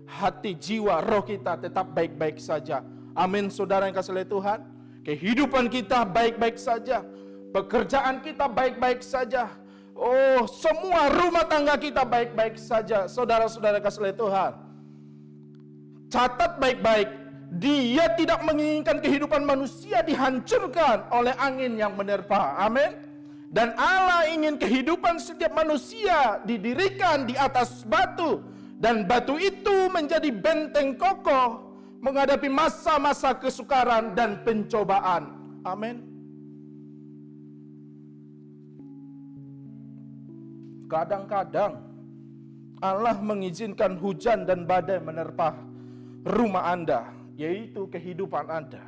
hati, jiwa, roh kita tetap baik-baik saja. Amin, saudara yang kasih oleh Tuhan. Kehidupan kita baik-baik saja, pekerjaan kita baik-baik saja. Oh, semua rumah tangga kita baik-baik saja, saudara-saudara kasih oleh Tuhan. Catat baik-baik, Dia tidak menginginkan kehidupan manusia dihancurkan oleh angin yang menerpa. Amin. Dan Allah ingin kehidupan setiap manusia didirikan di atas batu, dan batu itu menjadi benteng kokoh menghadapi masa-masa kesukaran dan pencobaan. Amin. Kadang-kadang Allah mengizinkan hujan dan badai menerpa rumah Anda, yaitu kehidupan Anda.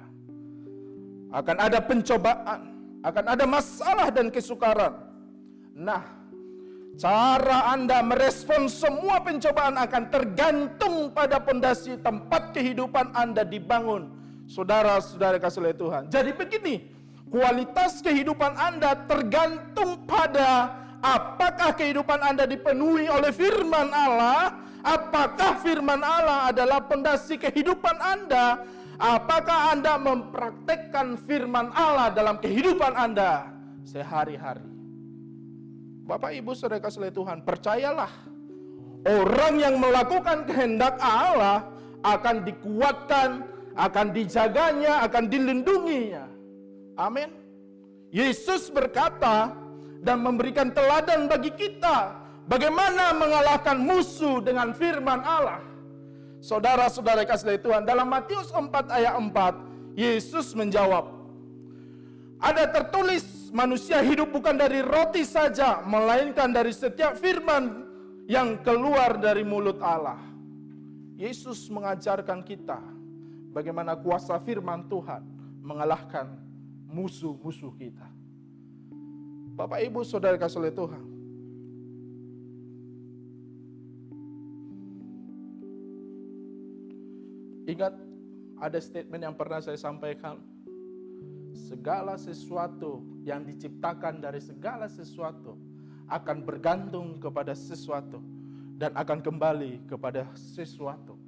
Akan ada pencobaan, akan ada masalah dan kesukaran. Nah, cara Anda merespon semua pencobaan akan tergantung pada pondasi tempat kehidupan Anda dibangun. Saudara-saudara kasih oleh Tuhan. Jadi begini, kualitas kehidupan Anda tergantung pada apakah kehidupan Anda dipenuhi oleh firman Allah. Apakah firman Allah adalah pondasi kehidupan Anda? Apakah Anda mempraktekkan firman Allah dalam kehidupan Anda sehari-hari? Bapak Ibu Saudara kasih oleh Tuhan, percayalah, orang yang melakukan kehendak Allah akan dikuatkan, akan dijaganya, akan dilindunginya. Amin. Yesus berkata dan memberikan teladan bagi kita bagaimana mengalahkan musuh dengan firman Allah. Saudara-saudara kasih oleh Tuhan, dalam Matius 4 ayat 4, Yesus menjawab, ada tertulis, manusia hidup bukan dari roti saja, melainkan dari setiap firman yang keluar dari mulut Allah. Yesus mengajarkan kita bagaimana kuasa firman Tuhan mengalahkan musuh-musuh kita. Bapak Ibu Saudara kasih oleh Tuhan, ingat ada statement yang pernah saya sampaikan, segala sesuatu yang diciptakan dari segala sesuatu akan bergantung kepada sesuatu dan akan kembali kepada sesuatu.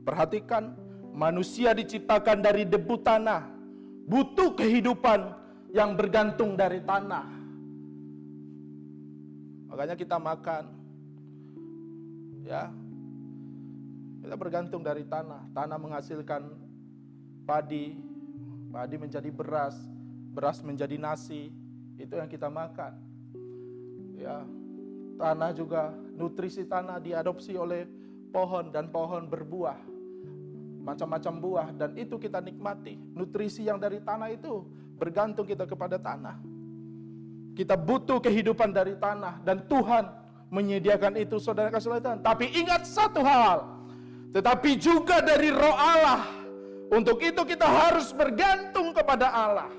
Perhatikan, manusia diciptakan dari debu tanah, butuh kehidupan yang bergantung dari tanah. Makanya kita makan, ya, kita bergantung dari tanah. Tanah menghasilkan padi, padi menjadi beras, beras menjadi nasi, itu yang kita makan. Ya, tanah juga, nutrisi tanah diadopsi oleh pohon dan pohon berbuah. Macam-macam buah dan itu kita nikmati. Nutrisi yang dari tanah itu bergantung kita kepada tanah. Kita butuh kehidupan dari tanah dan Tuhan menyediakan itu, saudara kasih oleh Tuhan. Tapi ingat satu hal, tetapi juga dari Roh Allah. Untuk itu kita harus bergantung kepada Allah.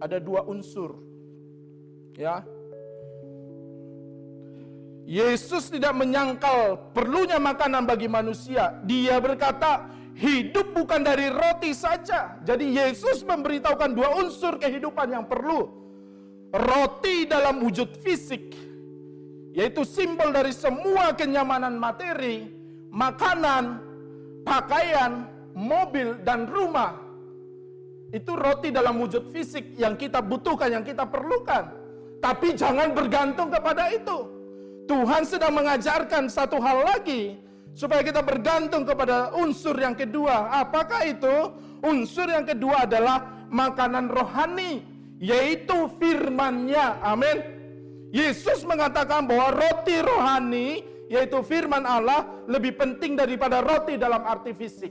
Ada dua unsur, ya. Yesus tidak menyangkal perlunya makanan bagi manusia. Dia berkata, hidup bukan dari roti saja. Jadi Yesus memberitahukan dua unsur kehidupan yang perlu. Roti dalam wujud fisik, yaitu simbol dari semua kenyamanan materi, makanan, pakaian, mobil, dan rumah. Itu roti dalam wujud fisik yang kita butuhkan, yang kita perlukan. Tapi jangan bergantung kepada itu. Tuhan sedang mengajarkan satu hal lagi, supaya kita bergantung kepada unsur yang kedua. Apakah itu? Unsur yang kedua adalah makanan rohani, yaitu firman-Nya. Amin. Yesus mengatakan bahwa roti rohani, yaitu firman Allah, lebih penting daripada roti dalam arti fisik.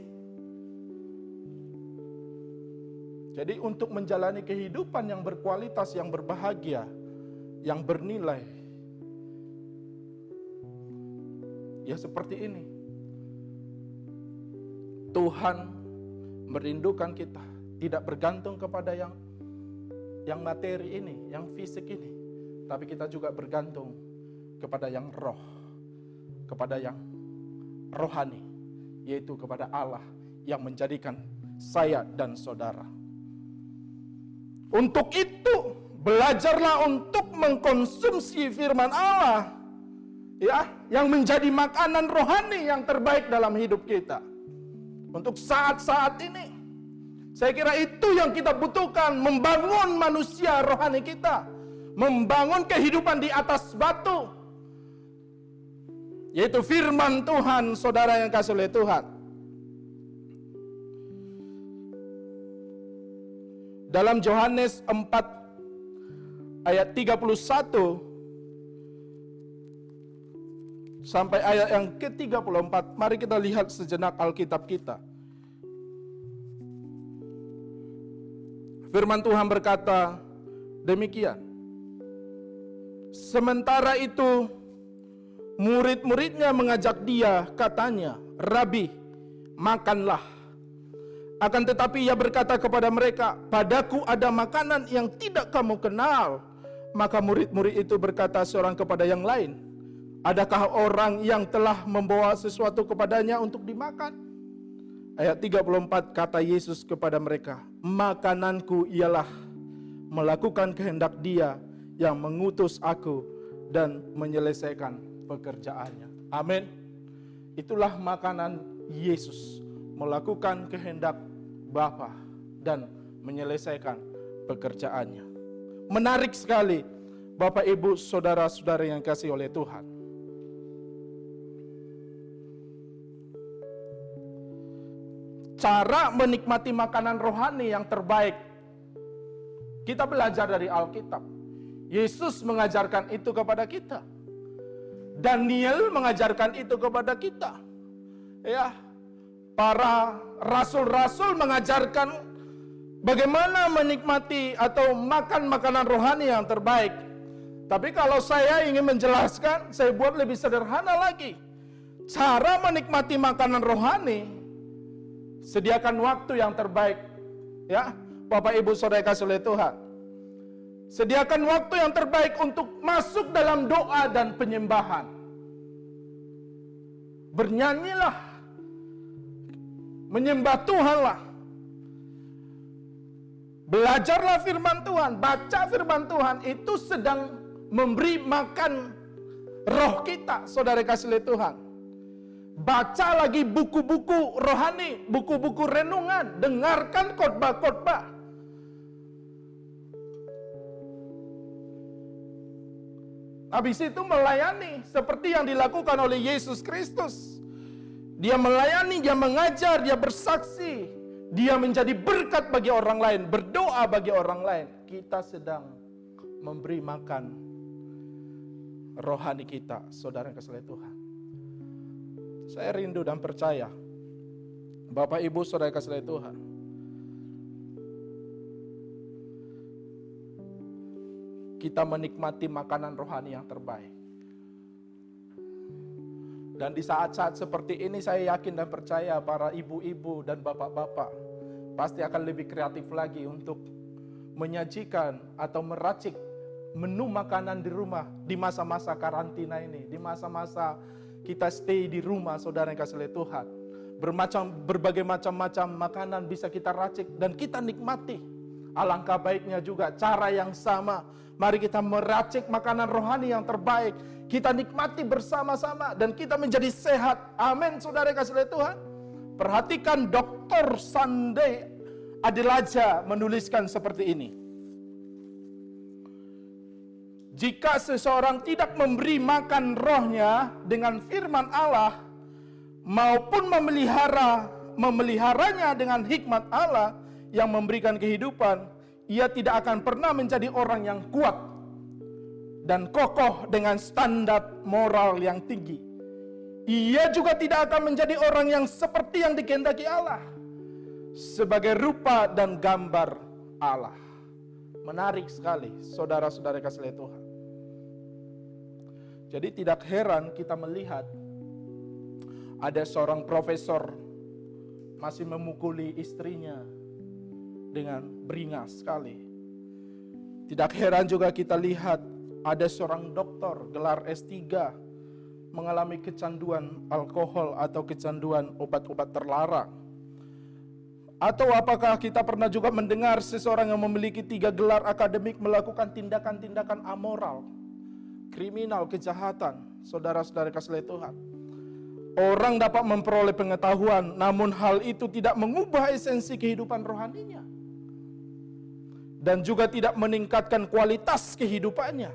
Jadi untuk menjalani kehidupan yang berkualitas, yang berbahagia, yang bernilai, ya seperti ini. Tuhan merindukan kita tidak bergantung kepada yang materi ini, yang fisik ini, tapi kita juga bergantung kepada yang roh, kepada yang rohani, yaitu kepada Allah yang menjadikan saya dan saudara. Untuk itu, belajarlah untuk mengkonsumsi firman Allah, ya, yang menjadi makanan rohani yang terbaik dalam hidup kita. Untuk saat-saat ini, saya kira itu yang kita butuhkan, membangun manusia rohani kita, membangun kehidupan di atas batu, yaitu firman Tuhan, saudara yang kasih oleh Tuhan. Dalam Yohanes 4 ayat 31, sampai ayat yang ke-34. Mari kita lihat sejenak Alkitab kita. Firman Tuhan berkata demikian. Sementara itu murid-muridnya mengajak dia, katanya, "Rabi, makanlah." Akan tetapi ia berkata kepada mereka, "Padaku ada makanan yang tidak kamu kenal." Maka murid-murid itu berkata seorang kepada yang lain, "Adakah orang yang telah membawa sesuatu kepadanya untuk dimakan?" Ayat 34, kata Yesus kepada mereka, "Makananku ialah melakukan kehendak Dia yang mengutus aku dan menyelesaikan pekerjaannya." Amin. Itulah makanan Yesus, melakukan kehendak Bapa dan menyelesaikan pekerjaannya. Menarik sekali, Bapak Ibu Saudara-saudara yang kasih oleh Tuhan. Cara menikmati makanan rohani yang terbaik, kita belajar dari Alkitab. Yesus mengajarkan itu kepada kita. Daniel mengajarkan itu kepada kita. Ya, para rasul-rasul mengajarkan bagaimana menikmati atau makan makanan rohani yang terbaik. Tapi kalau saya ingin menjelaskan, saya buat lebih sederhana lagi. Cara menikmati makanan rohani, sediakan waktu yang terbaik. Ya, Bapak Ibu Saudara kasih oleh Tuhan. Sediakan waktu yang terbaik untuk masuk dalam doa dan penyembahan. Bernyanyilah, menyembah Tuhanlah. Belajarlah firman Tuhan, baca firman Tuhan, itu sedang memberi makan roh kita, saudara kasih oleh Tuhan. Baca lagi buku-buku rohani, buku-buku renungan, dengarkan khotbah-khotbah. Habis itu melayani seperti yang dilakukan oleh Yesus Kristus. Dia melayani, dia mengajar, dia bersaksi, dia menjadi berkat bagi orang lain, berdoa bagi orang lain. Kita sedang memberi makan rohani kita, saudara yang kasih oleh Tuhan. Saya rindu dan percaya, Bapak Ibu saudara yang kasih oleh Tuhan, kita menikmati makanan rohani yang terbaik. Dan di saat-saat seperti ini saya yakin dan percaya para ibu-ibu dan bapak-bapak pasti akan lebih kreatif lagi untuk menyajikan atau meracik menu makanan di rumah di masa-masa karantina ini, di masa-masa kita stay di rumah, saudara yang kasih oleh Tuhan. Berbagai macam makanan bisa kita racik dan kita nikmati. Alangkah baiknya juga cara yang sama. Mari kita meracik makanan rohani yang terbaik. Kita nikmati bersama-sama dan kita menjadi sehat. Amin, saudara yang kasih oleh Tuhan. Perhatikan Dr. Sunday Adelaja menuliskan seperti ini. Jika seseorang tidak memberi makan rohnya dengan firman Allah maupun memeliharanya dengan hikmat Allah yang memberikan kehidupan, ia tidak akan pernah menjadi orang yang kuat dan kokoh dengan standar moral yang tinggi. Ia juga tidak akan menjadi orang yang seperti yang dikehendaki Allah sebagai rupa dan gambar Allah. Menarik sekali, saudara-saudara kasih oleh Tuhan. Jadi tidak heran kita melihat ada seorang profesor masih memukuli istrinya dengan beringas sekali. Tidak heran juga kita lihat ada seorang dokter gelar S3 mengalami kecanduan alkohol atau kecanduan obat-obat terlarang. Atau apakah kita pernah juga mendengar seseorang yang memiliki 3 gelar akademik melakukan tindakan-tindakan amoral, kriminal, kejahatan, saudara-saudara kasih oleh Tuhan. Orang dapat memperoleh pengetahuan, namun hal itu tidak mengubah esensi kehidupan rohaninya. Dan juga tidak meningkatkan kualitas kehidupannya.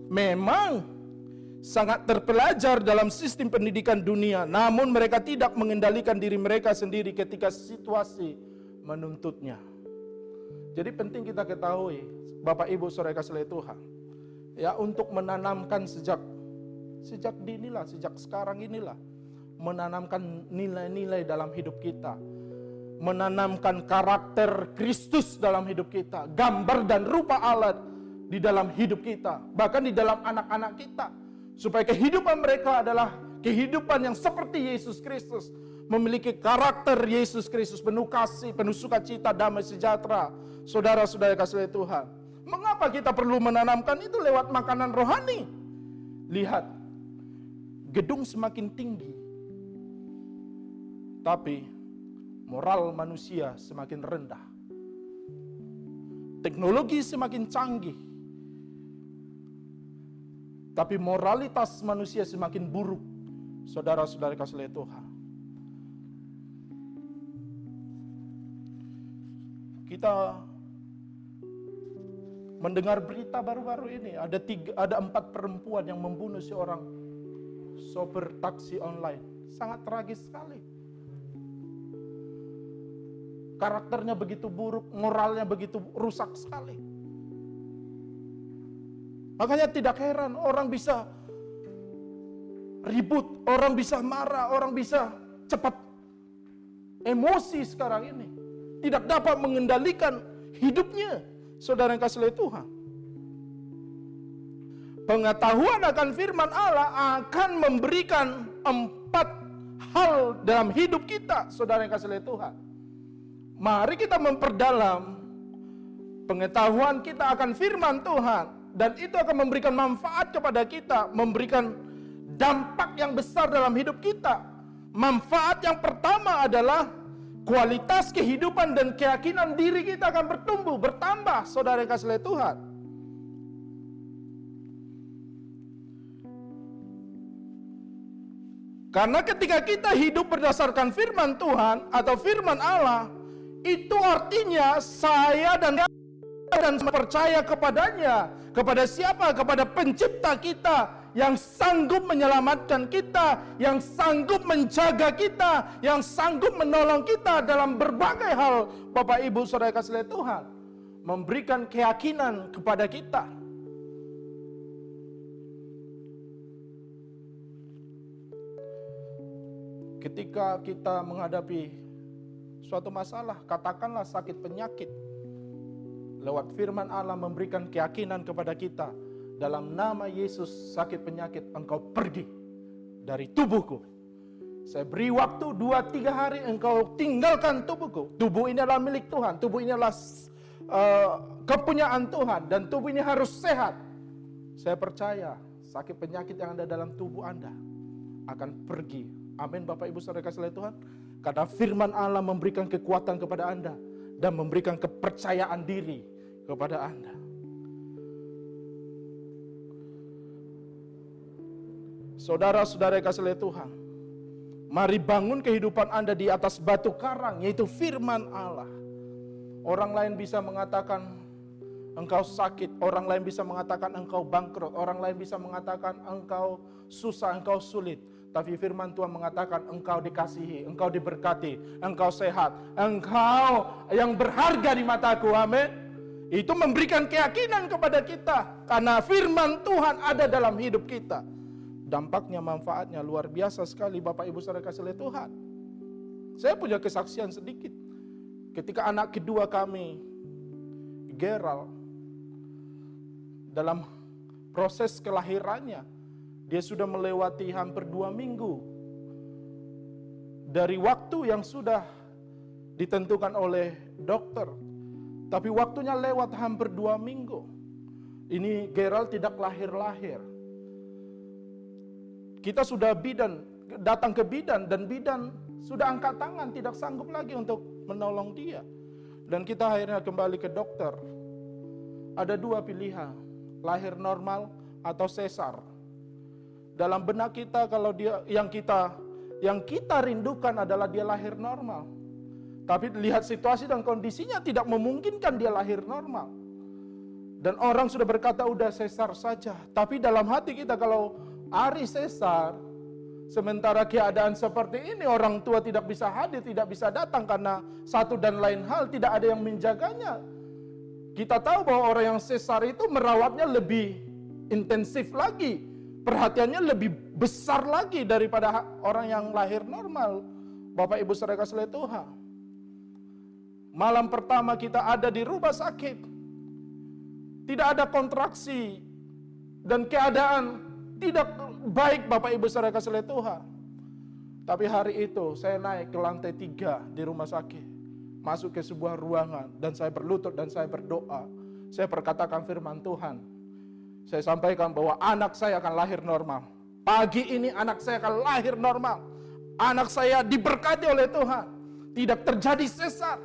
Memang sangat terpelajar dalam sistem pendidikan dunia, namun mereka tidak mengendalikan diri mereka sendiri ketika situasi menuntutnya. Jadi penting kita ketahui, Bapak Ibu saudara kasih oleh Tuhan, ya, untuk menanamkan sejak sejak dinilah, sejak sekarang inilah, menanamkan nilai-nilai dalam hidup kita, menanamkan karakter Kristus dalam hidup kita, gambar dan rupa Allah di dalam hidup kita, bahkan di dalam anak-anak kita, supaya kehidupan mereka adalah kehidupan yang seperti Yesus Kristus, memiliki karakter Yesus Kristus, penuh kasih, penuh sukacita, damai sejahtera. Saudara-saudara kasih Tuhan, mengapa kita perlu menanamkan itu lewat makanan rohani? Lihat, gedung semakin tinggi, tapi moral manusia semakin rendah. Teknologi semakin canggih, tapi moralitas manusia semakin buruk. Saudara-saudara kasih Tuhan, kita mendengar berita baru-baru ini, ada 4 perempuan yang membunuh seorang sopir taksi online. Sangat tragis sekali. Karakternya begitu buruk, moralnya begitu rusak sekali. Makanya tidak heran orang bisa ribut, orang bisa marah, orang bisa cepat emosi sekarang ini. Tidak dapat mengendalikan hidupnya. Saudara yang kasih oleh Tuhan, pengetahuan akan firman Allah akan memberikan 4 hal dalam hidup kita. Saudara yang kasih oleh Tuhan, mari kita memperdalam pengetahuan kita akan firman Tuhan, dan itu akan memberikan manfaat kepada kita, memberikan dampak yang besar dalam hidup kita. Manfaat yang pertama adalah kualitas kehidupan dan keyakinan diri kita akan bertumbuh, bertambah. Saudara yang kasih oleh Tuhan, karena ketika kita hidup berdasarkan firman Tuhan atau firman Allah, itu artinya saya dan percaya kepadanya. Kepada siapa? Kepada pencipta kita, yang sanggup menyelamatkan kita, yang sanggup menjaga kita, yang sanggup menolong kita dalam berbagai hal. Bapak Ibu Saudara kasih oleh Tuhan, memberikan keyakinan kepada kita. Ketika kita menghadapi suatu masalah, katakanlah sakit penyakit, lewat firman Allah memberikan keyakinan kepada kita, dalam nama Yesus sakit penyakit engkau pergi dari tubuhku. Saya beri waktu 2-3 hari engkau tinggalkan tubuhku. Tubuh ini adalah milik Tuhan, tubuh ini adalah kepunyaan Tuhan, dan tubuh ini harus sehat. Saya percaya sakit penyakit yang ada dalam tubuh Anda akan pergi. Amin Bapak Ibu Saudara kasih oleh Tuhan. Karena firman Allah memberikan kekuatan kepada Anda dan memberikan kepercayaan diri kepada Anda. Saudara-saudara yang kasih oleh Tuhan, mari bangun kehidupan Anda di atas batu karang, yaitu firman Allah. Orang lain bisa mengatakan engkau sakit, orang lain bisa mengatakan engkau bangkrut, orang lain bisa mengatakan engkau susah, engkau sulit. Tapi firman Tuhan mengatakan engkau dikasihi, engkau diberkati, engkau sehat, engkau yang berharga di mataku. Amin. Itu memberikan keyakinan kepada kita, karena firman Tuhan ada dalam hidup kita. Dampaknya, manfaatnya luar biasa sekali Bapak Ibu Saudara kasih oleh Tuhan. Saya punya kesaksian sedikit. Ketika anak kedua kami, Gerald, dalam proses kelahirannya, dia sudah melewati hampir 2 minggu dari waktu yang sudah ditentukan oleh dokter. Tapi waktunya lewat hampir 2 minggu. Ini Gerald tidak lahir-lahir. Kita sudah datang ke bidan, dan bidan sudah angkat tangan, tidak sanggup lagi untuk menolong dia. Dan kita akhirnya kembali ke dokter. Ada 2 pilihan, lahir normal atau sesar. Dalam benak kita, kalau dia yang kita rindukan adalah dia lahir normal. Tapi lihat situasi dan kondisinya tidak memungkinkan dia lahir normal. Dan orang sudah berkata udah sesar saja. Tapi dalam hati kita, kalau hari sesar, sementara keadaan seperti ini, orang tua tidak bisa hadir, tidak bisa datang karena satu dan lain hal, tidak ada yang menjaganya. Kita tahu bahwa orang yang sesar itu merawatnya lebih intensif lagi, perhatiannya lebih besar lagi daripada orang yang lahir normal. Bapak Ibu saudara kasih Tuhan. Malam pertama kita ada di rumah sakit. Tidak ada kontraksi dan keadaan tidak baik Bapak Ibu saudara kasih Tuhan. Tapi hari itu saya naik ke lantai 3 di rumah sakit. Masuk ke sebuah ruangan dan saya berlutut dan saya berdoa. Saya perkatakan firman Tuhan. Saya sampaikan bahwa anak saya akan lahir normal. Pagi ini anak saya akan lahir normal. Anak saya diberkati oleh Tuhan. Tidak terjadi sesar.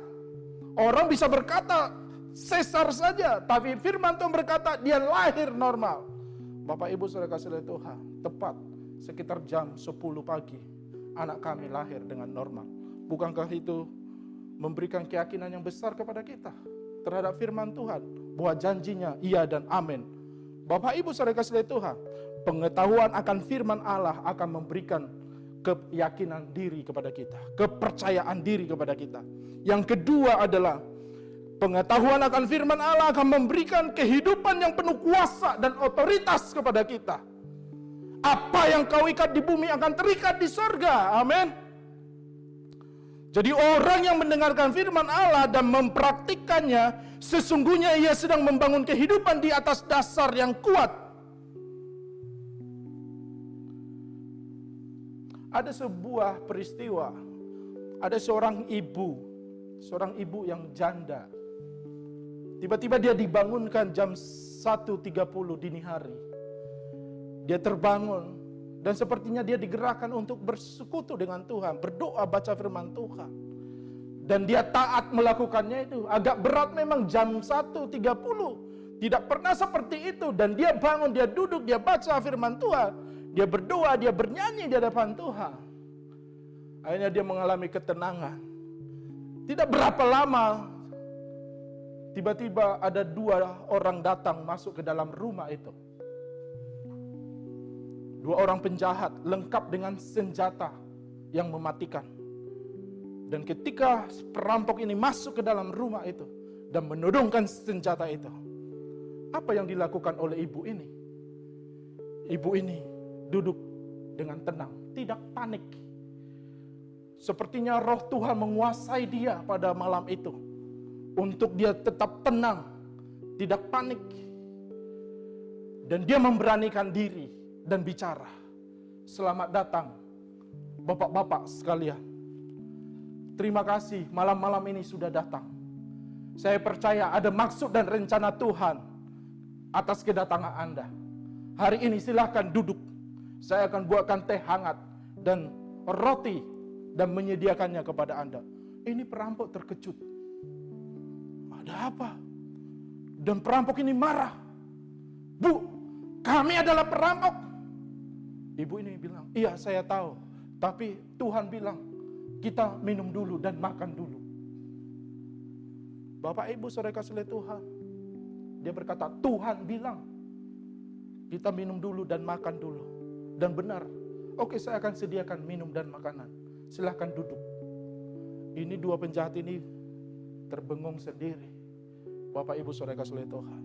Orang bisa berkata sesar saja, tapi firman Tuhan berkata dia lahir normal. Bapak Ibu saudara kasih Tuhan, tepat sekitar jam 10 pagi anak kami lahir dengan normal. Bukankah itu memberikan keyakinan yang besar kepada kita terhadap firman Tuhan bahwa janjinya iya dan amin. Bapak Ibu saudara kasih Tuhan, pengetahuan akan firman Allah akan memberikan keyakinan diri kepada kita, kepercayaan diri kepada kita. Yang kedua adalah pengetahuan akan firman Allah akan memberikan kehidupan yang penuh kuasa dan otoritas kepada kita. Apa yang kau ikat di bumi akan terikat di surga. Amin. Jadi orang yang mendengarkan firman Allah dan mempraktikkannya, sesungguhnya ia sedang membangun kehidupan di atas dasar yang kuat. Ada sebuah peristiwa, ada seorang ibu yang janda. Tiba-tiba dia dibangunkan jam 1.30 dini hari. Dia terbangun dan sepertinya dia digerakkan untuk bersekutu dengan Tuhan, berdoa baca firman Tuhan. Dan dia taat melakukannya itu. Agak berat memang jam 1.30. Tidak pernah seperti itu. Dan dia bangun, dia duduk, dia baca firman Tuhan. Dia berdoa, dia bernyanyi di hadapan Tuhan. Akhirnya dia mengalami ketenangan. Tidak berapa lama, tiba-tiba ada 2 orang datang masuk ke dalam rumah itu. 2 orang penjahat lengkap dengan senjata yang mematikan. Dan ketika perampok ini masuk ke dalam rumah itu dan menodongkan senjata itu, apa yang dilakukan oleh ibu ini? Ibu ini duduk dengan tenang, tidak panik. Sepertinya roh Tuhan menguasai dia pada malam itu untuk dia tetap tenang, tidak panik. Dan dia memberanikan diri dan bicara. Selamat datang Bapak-bapak sekalian. Terima kasih malam-malam ini sudah datang. Saya percaya ada maksud dan rencana Tuhan atas kedatangan Anda. Hari ini silahkan duduk. Saya akan buatkan teh hangat dan roti dan menyediakannya kepada Anda. Ini perampok terkejut. Ada apa? Dan perampok ini marah. Bu, kami adalah perampok. Ibu ini bilang, iya saya tahu. Tapi Tuhan bilang, kita minum dulu dan makan dulu. Bapak Ibu saudara kasih Tuhan. Dia berkata, Tuhan bilang, kita minum dulu dan makan dulu. Dan benar, oke saya akan sediakan minum dan makanan. Silahkan duduk. Ini 2 penjahat ini terbengung sendiri. Bapak Ibu saudara kasih Tuhan.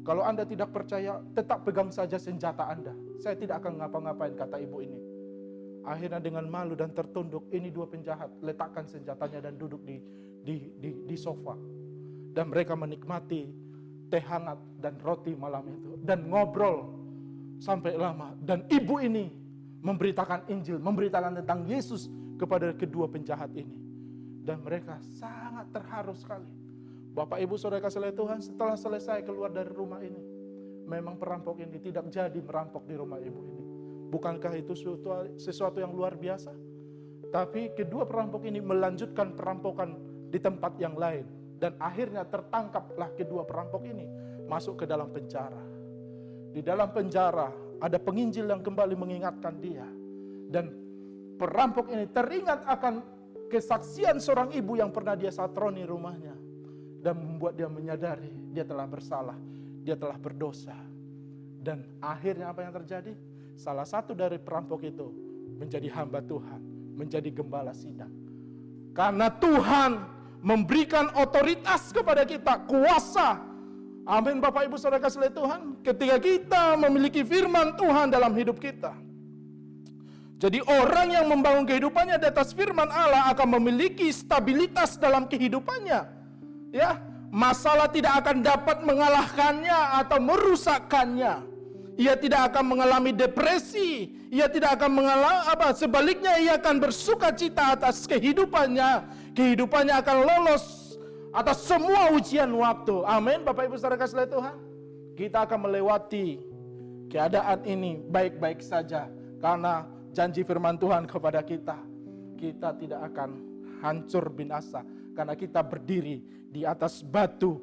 Kalau Anda tidak percaya, tetap pegang saja senjata Anda. Saya tidak akan ngapa-ngapain, kata ibu ini. Akhirnya dengan malu dan tertunduk, ini 2 penjahat letakkan senjatanya dan duduk di sofa. Dan mereka menikmati teh hangat dan roti malam itu. Dan ngobrol sampai lama. Dan ibu ini memberitakan Injil, memberitakan tentang Yesus kepada kedua penjahat ini. Dan mereka sangat terharu sekali. Bapak Ibu saudara kasih Tuhan, setelah selesai keluar dari rumah ini, memang perampok ini tidak jadi merampok di rumah ibu ini. Bukankah itu sesuatu yang luar biasa? Tapi kedua perampok ini melanjutkan perampokan di tempat yang lain. Dan akhirnya tertangkaplah kedua perampok ini masuk ke dalam penjara. Di dalam penjara ada penginjil yang kembali mengingatkan dia. Dan perampok ini teringat akan kesaksian seorang ibu yang pernah dia satroni rumahnya. Dan membuat dia menyadari dia telah bersalah, dia telah berdosa. Dan akhirnya apa yang terjadi? Salah satu dari perampok itu menjadi hamba Tuhan, menjadi gembala sidang. Karena Tuhan memberikan otoritas kepada kita, kuasa, Amin Bapak Ibu Saudara kasih Tuhan. Ketika kita memiliki firman Tuhan dalam hidup kita. Jadi orang yang membangun kehidupannya di atas firman Allah akan memiliki stabilitas dalam kehidupannya. Ya, masalah tidak akan dapat mengalahkannya atau merusakkannya. Ia tidak akan mengalami depresi, ia tidak akan mengalami sebaliknya ia akan bersukacita atas kehidupannya. Kehidupannya akan lolos atas semua ujian waktu. Amin Bapak Ibu Saudara kasih Tuhan. Kita akan melewati keadaan ini baik-baik saja karena janji firman Tuhan kepada kita. Kita tidak akan hancur binasa karena kita berdiri di atas batu,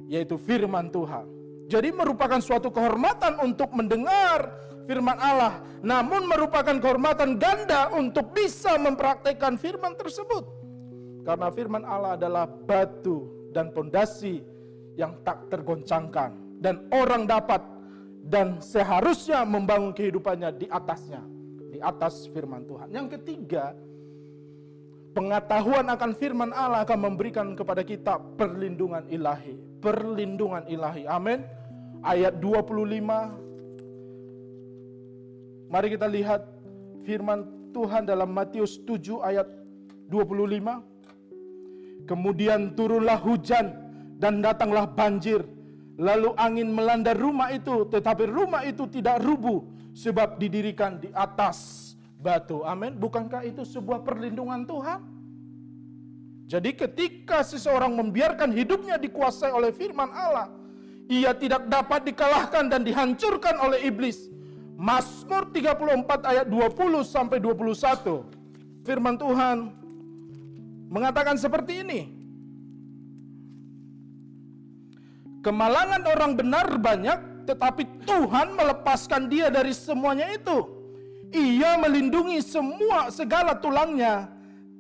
yaitu firman Tuhan. Jadi merupakan suatu kehormatan untuk mendengar firman Allah, namun merupakan kehormatan ganda untuk bisa mempraktekkan firman tersebut. Karena firman Allah adalah batu dan pondasi yang tak tergoncangkan, dan orang dapat dan seharusnya membangun kehidupannya di atasnya, di atas firman Tuhan. Yang ketiga, pengetahuan akan firman Allah akan memberikan kepada kita perlindungan ilahi. Perlindungan ilahi. Amin. Ayat 25. Mari kita lihat firman Tuhan dalam Matius 7 ayat 25. Kemudian turunlah hujan dan datanglah banjir. Lalu angin melanda rumah itu, tetapi rumah itu tidak rubuh sebab didirikan di atas batu. Amin. Bukankah itu sebuah perlindungan Tuhan? Jadi ketika seseorang membiarkan hidupnya dikuasai oleh firman Allah, ia tidak dapat dikalahkan dan dihancurkan oleh iblis. Mazmur 34 ayat 20 sampai 21. Firman Tuhan mengatakan seperti ini. Kemalangan orang benar banyak, tetapi Tuhan melepaskan dia dari semuanya itu. Ia melindungi segala tulangnya,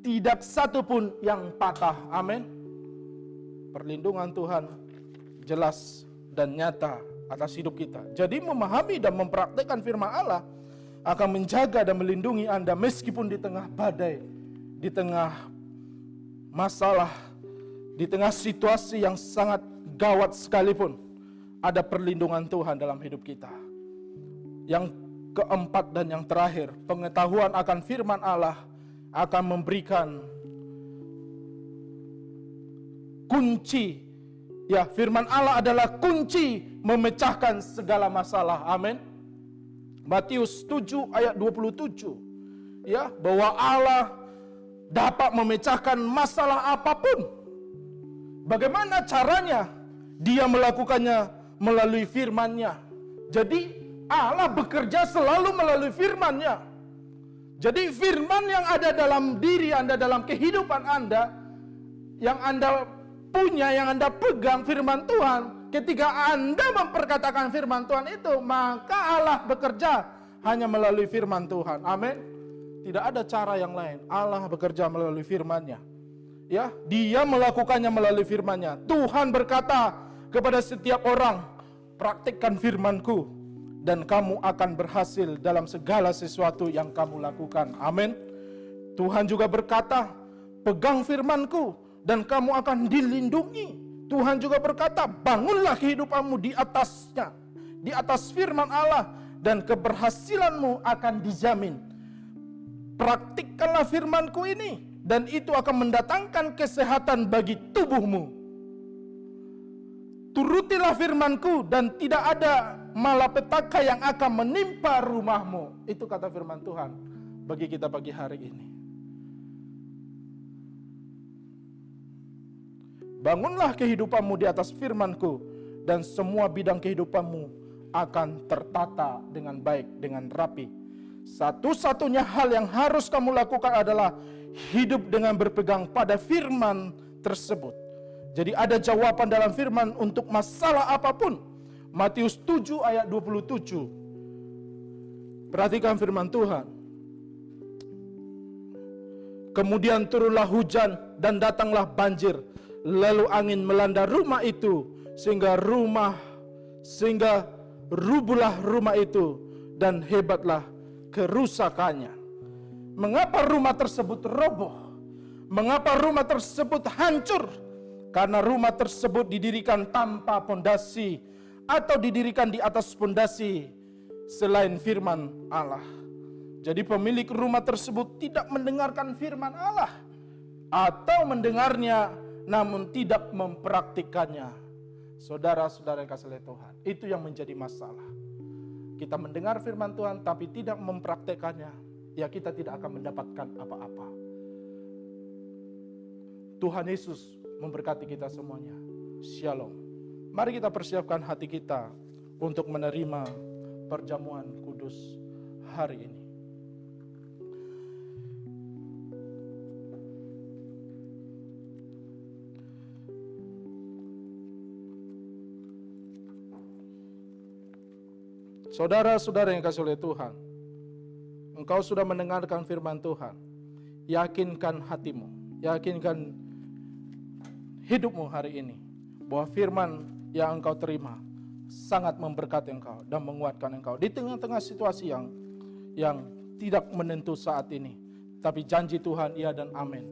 tidak satu pun yang patah. Amin. Perlindungan Tuhan jelas dan nyata atas hidup kita. Jadi memahami dan mempraktekkan firman Allah akan menjaga dan melindungi Anda meskipun di tengah badai, di tengah masalah, di tengah situasi yang sangat gawat sekalipun, ada perlindungan Tuhan dalam hidup kita. Yang keempat dan yang terakhir, pengetahuan akan firman Allah akan memberikan kunci. Ya, firman Allah adalah kunci memecahkan segala masalah. Amin. Matius 7 ayat 27. Ya, bahwa Allah dapat memecahkan masalah apapun. Bagaimana caranya? Dia melakukannya melalui firman-Nya. Jadi Allah bekerja selalu melalui firman-Nya. Jadi firman yang ada dalam diri Anda, dalam kehidupan Anda, yang Anda punya, yang Anda pegang firman Tuhan, ketika Anda memperkatakan firman Tuhan itu, maka Allah bekerja hanya melalui firman Tuhan. Amin. Tidak ada cara yang lain. Allah bekerja melalui firman-Nya. Ya, Dia melakukannya melalui firman-Nya. Tuhan berkata kepada setiap orang, praktikkan firman-Ku dan kamu akan berhasil dalam segala sesuatu yang kamu lakukan. Amin. Tuhan juga berkata, pegang firman-Ku dan kamu akan dilindungi. Tuhan juga berkata, bangunlah kehidupanmu di atasnya, di atas firman Allah, dan keberhasilanmu akan dijamin. Praktikkanlah firman-Ku ini, dan itu akan mendatangkan kesehatan bagi tubuhmu. Turutilah firman-Ku, dan tidak ada malapetaka yang akan menimpa rumahmu. Itu kata firman Tuhan bagi kita pagi hari ini. Bangunlah kehidupanmu di atas firman-Ku, dan semua bidang kehidupanmu akan tertata dengan baik, dengan rapi. Satu-satunya hal yang harus kamu lakukan adalah hidup dengan berpegang pada firman tersebut. Jadi ada jawaban dalam firman untuk masalah apapun. Matius 7 ayat 27. Perhatikan firman Tuhan. Kemudian turunlah hujan dan datanglah banjir. Lalu angin melanda rumah itu sehingga rubuhlah rumah itu dan hebatlah kerusakannya. Mengapa rumah tersebut roboh? Mengapa rumah tersebut hancur? Karena rumah tersebut didirikan tanpa pondasi atau didirikan di atas pondasi selain firman Allah. Jadi pemilik rumah tersebut tidak mendengarkan firman Allah atau mendengarnya namun tidak mempraktikannya. Saudara-saudara yang kasih oleh Tuhan, itu yang menjadi masalah. Kita mendengar firman Tuhan tapi tidak mempraktikannya, ya kita tidak akan mendapatkan apa-apa. Tuhan Yesus memberkati kita semuanya. Shalom. Mari kita persiapkan hati kita untuk menerima perjamuan kudus hari ini. Saudara-saudara yang kasih oleh Tuhan, engkau sudah mendengarkan firman Tuhan. Yakinkan hatimu, yakinkan hidupmu hari ini bahwa firman yang engkau terima sangat memberkati engkau dan menguatkan engkau di tengah-tengah situasi yang tidak menentu saat ini. Tapi janji Tuhan iya dan amin.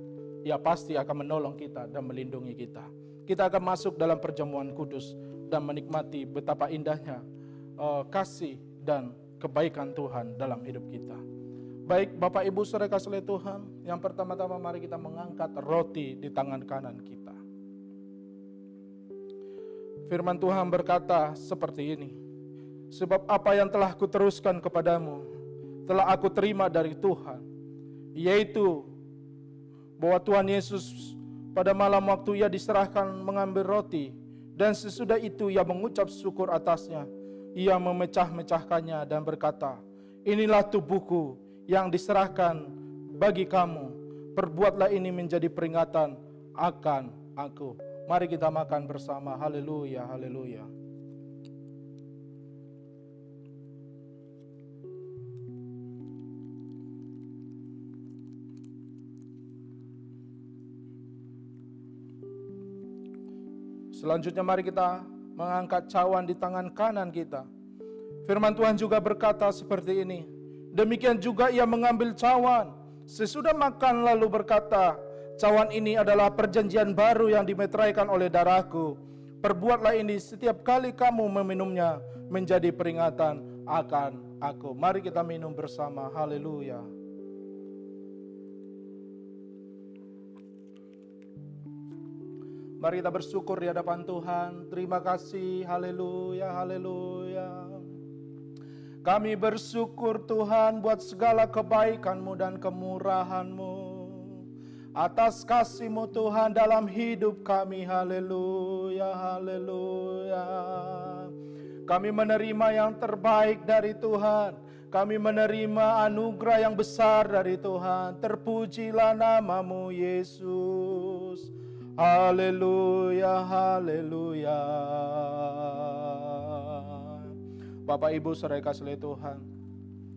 Ia pasti akan menolong kita dan melindungi kita. Kita akan masuk dalam perjamuan kudus dan menikmati betapa indahnya kasih dan kebaikan Tuhan dalam hidup kita. Baik Bapak Ibu saudara kasih oleh Tuhan, yang pertama-tama mari kita mengangkat roti di tangan kanan kita. Firman Tuhan berkata seperti ini, sebab apa yang telah kuteruskan kepadamu telah aku terima dari Tuhan, yaitu bahwa Tuhan Yesus pada malam waktu ia diserahkan mengambil roti, dan sesudah itu ia mengucap syukur atasnya. Ia memecah-mecahkannya dan berkata, inilah tubuhku yang diserahkan bagi kamu. Perbuatlah ini menjadi peringatan akan aku. Mari kita makan bersama. Haleluya, haleluya. Selanjutnya mari kita mengangkat cawan di tangan kanan kita. Firman Tuhan juga berkata seperti ini. Demikian juga ia mengambil cawan sesudah makan lalu berkata, cawan ini adalah perjanjian baru yang dimeteraikan oleh darahku. Perbuatlah ini setiap kali kamu meminumnya menjadi peringatan akan aku. Mari kita minum bersama. Haleluya. Mari kita bersyukur di hadapan Tuhan. Terima kasih, haleluya, haleluya. Kami bersyukur Tuhan buat segala kebaikan-Mu dan kemurahan-Mu. Atas kasih-Mu Tuhan dalam hidup kami, haleluya, haleluya. Kami menerima yang terbaik dari Tuhan. Kami menerima anugerah yang besar dari Tuhan. Terpujilah nama-Mu Yesus. Haleluya, haleluya. Bapak Ibu saudara kasih oleh Tuhan,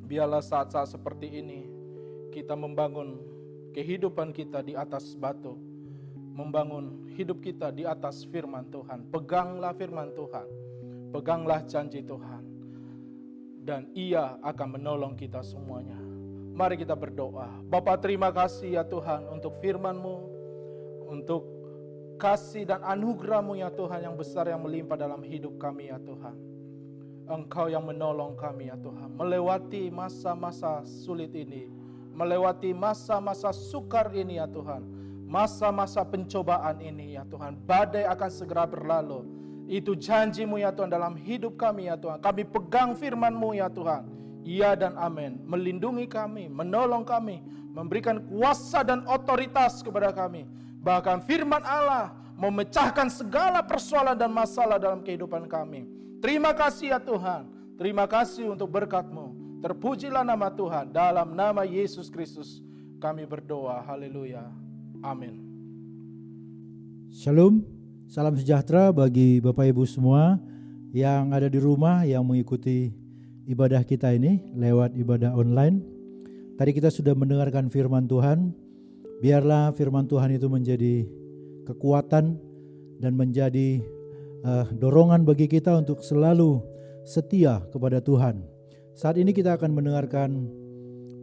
biarlah saat-saat seperti ini kita membangun kehidupan kita di atas batu, membangun hidup kita di atas firman Tuhan. Peganglah firman Tuhan, peganglah janji Tuhan, dan Ia akan menolong kita semuanya. Mari kita berdoa. Bapa, terima kasih ya Tuhan untuk firman-Mu, untuk kasih dan anugerah-Mu ya Tuhan yang besar yang melimpah dalam hidup kami ya Tuhan. Engkau yang menolong kami ya Tuhan, melewati masa-masa sulit ini, melewati masa-masa sukar ini ya Tuhan, masa-masa pencobaan ini ya Tuhan. Badai akan segera berlalu. Itu janji-Mu ya Tuhan dalam hidup kami ya Tuhan. Kami pegang firman-Mu ya Tuhan. Iya dan amin. Melindungi kami, menolong kami, memberikan kuasa dan otoritas kepada kami. Bahkan firman Allah memecahkan segala persoalan dan masalah dalam kehidupan kami. Terima kasih ya Tuhan. Terima kasih untuk berkat-Mu. Terpujilah nama Tuhan. Dalam nama Yesus Kristus kami berdoa. Haleluya. Amin. Shalom. Salam sejahtera bagi Bapak Ibu semua yang ada di rumah yang mengikuti ibadah kita ini lewat ibadah online. Tadi kita sudah mendengarkan firman Tuhan. Biarlah firman Tuhan itu menjadi kekuatan dan menjadi dorongan bagi kita untuk selalu setia kepada Tuhan. Saat ini kita akan mendengarkan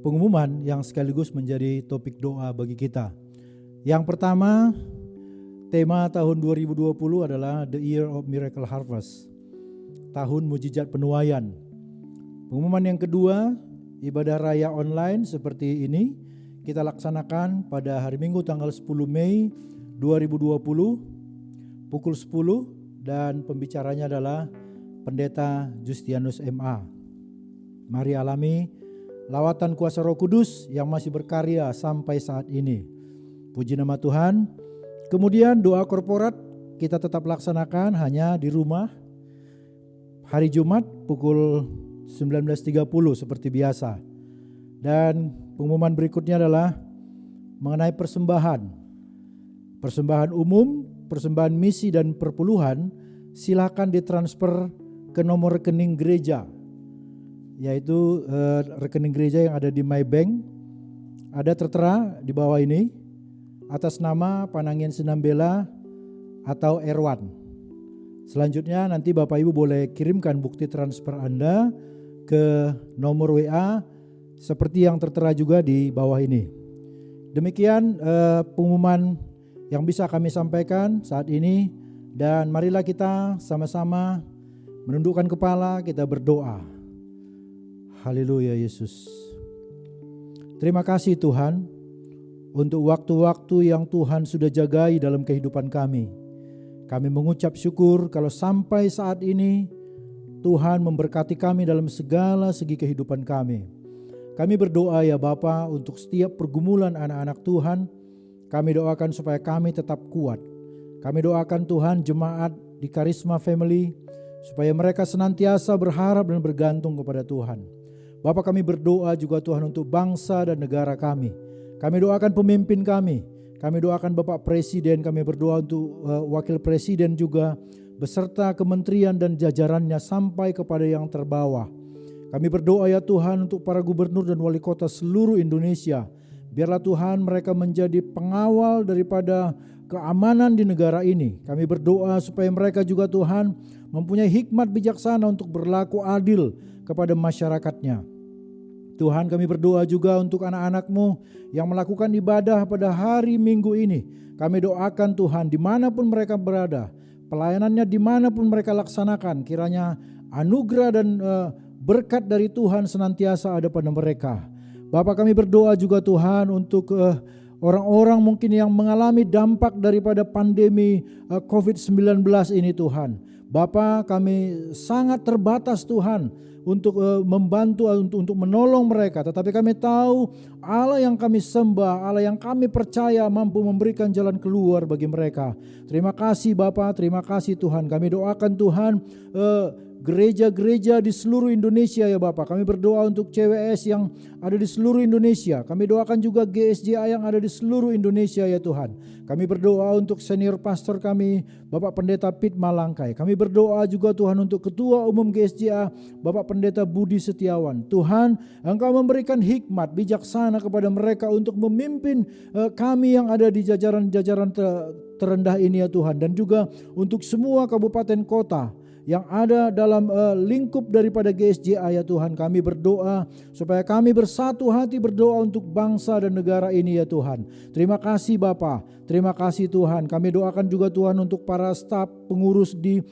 pengumuman yang sekaligus menjadi topik doa bagi kita. Yang pertama, tema tahun 2020 adalah The Year of Miracle Harvest, tahun mujizat penuaian. Pengumuman yang kedua, ibadah raya online seperti ini kita laksanakan pada hari Minggu tanggal 10 Mei 2020 pukul 10 dan pembicaranya adalah Pendeta Justianus MA. Mari alami lawatan kuasa Roh Kudus yang masih berkarya sampai saat ini. Puji nama Tuhan. Kemudian doa korporat kita tetap laksanakan hanya di rumah hari Jumat pukul 19.30 seperti biasa. Dan pengumuman berikutnya adalah mengenai persembahan. Persembahan umum, persembahan misi dan perpuluhan silakan ditransfer ke nomor rekening gereja, yaitu rekening gereja yang ada di MyBank. Ada tertera di bawah ini atas nama Panangin Sinambela atau Erwan. Selanjutnya nanti Bapak Ibu boleh kirimkan bukti transfer Anda ke nomor WA seperti yang tertera juga di bawah ini. Demikian pengumuman yang bisa kami sampaikan saat ini, dan marilah kita sama-sama menundukkan kepala, kita berdoa. Haleluya Yesus. Terima kasih Tuhan untuk waktu-waktu yang Tuhan sudah jagai dalam kehidupan kami. Kami mengucap syukur kalau sampai saat ini Tuhan memberkati kami dalam segala segi kehidupan kami. Kami berdoa ya Bapa untuk setiap pergumulan anak-anak Tuhan. Kami doakan supaya kami tetap kuat. Kami doakan Tuhan jemaat di Karisma Family supaya mereka senantiasa berharap dan bergantung kepada Tuhan. Bapa, kami berdoa juga Tuhan untuk bangsa dan negara kami. Kami doakan pemimpin kami. Kami doakan Bapak Presiden. Kami berdoa untuk Wakil Presiden juga beserta kementerian dan jajarannya sampai kepada yang terbawah. Kami berdoa ya Tuhan untuk para gubernur dan wali kota seluruh Indonesia. Biarlah Tuhan mereka menjadi pengawal daripada keamanan di negara ini. Kami berdoa supaya mereka juga Tuhan mempunyai hikmat bijaksana untuk berlaku adil kepada masyarakatnya. Tuhan, kami berdoa juga untuk anak-anak-Mu yang melakukan ibadah pada hari Minggu ini. Kami doakan Tuhan dimanapun mereka berada, pelayanannya dimanapun mereka laksanakan, kiranya anugerah dan berkat dari Tuhan senantiasa ada pada mereka. Bapa, kami berdoa juga Tuhan untuk orang-orang mungkin yang mengalami dampak daripada pandemi COVID-19 ini Tuhan. Bapa, kami sangat terbatas Tuhan untuk membantu, untuk menolong mereka. Tetapi kami tahu Allah yang kami sembah, Allah yang kami percaya mampu memberikan jalan keluar bagi mereka. Terima kasih Bapa, terima kasih Tuhan. Kami doakan Tuhan gereja-gereja di seluruh Indonesia ya Bapak. Kami berdoa untuk CWS yang ada di seluruh Indonesia. Kami doakan juga GSJA yang ada di seluruh Indonesia ya Tuhan. Kami berdoa untuk senior pastor kami, Bapak Pendeta Pit Malangkai. Kami berdoa juga Tuhan untuk Ketua Umum GSJA, Bapak Pendeta Budi Setiawan. Tuhan, Engkau memberikan hikmat bijaksana kepada mereka untuk memimpin kami yang ada di jajaran-jajaran terendah ini ya Tuhan. Dan juga untuk semua kabupaten kota yang ada dalam lingkup daripada GSJA ya Tuhan. Kami berdoa supaya kami bersatu hati berdoa untuk bangsa dan negara ini ya Tuhan. Terima kasih Bapa, terima kasih Tuhan. Kami doakan juga Tuhan untuk para staf pengurus di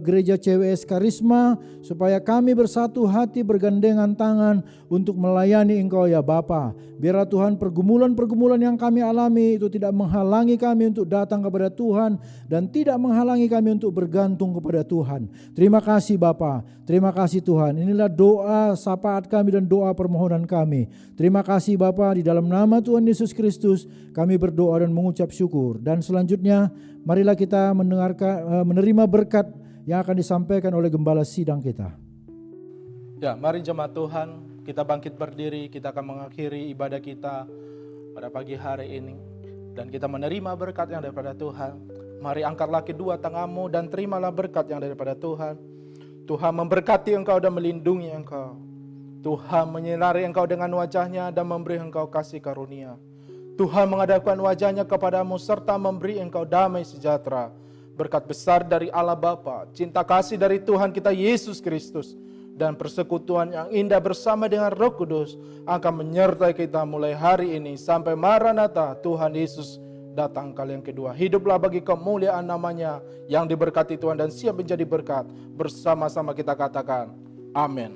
gereja CWS Karisma, supaya kami bersatu hati bergandengan tangan untuk melayani Engkau ya Bapa. Biarlah Tuhan pergumulan-pergumulan yang kami alami itu tidak menghalangi kami untuk datang kepada Tuhan, dan tidak menghalangi kami untuk bergantung kepada Tuhan. Terima kasih Bapa, terima kasih Tuhan. Inilah doa syafaat kami dan doa permohonan kami. Terima kasih Bapa, di dalam nama Tuhan Yesus Kristus kami berdoa dan mengucap syukur. Dan selanjutnya marilah kita menerima berkat yang akan disampaikan oleh gembala sidang kita. Ya, mari jemaat Tuhan, kita bangkit berdiri, kita akan mengakhiri ibadah kita pada pagi hari ini. Dan kita menerima berkat yang daripada Tuhan. Mari angkatlah kedua tanganmu dan terimalah berkat yang daripada Tuhan. Tuhan memberkati engkau dan melindungi engkau. Tuhan menyinari engkau dengan wajahnya dan memberi engkau kasih karunia. Tuhan menghadapkan wajahnya kepadamu serta memberi engkau damai sejahtera. Berkat besar dari Allah Bapa, cinta kasih dari Tuhan kita Yesus Kristus, dan persekutuan yang indah bersama dengan Roh Kudus akan menyertai kita mulai hari ini sampai Maranatha Tuhan Yesus datang kali yang kedua. Hiduplah bagi kemuliaan namanya yang diberkati Tuhan dan siap menjadi berkat. Bersama-sama kita katakan, amin.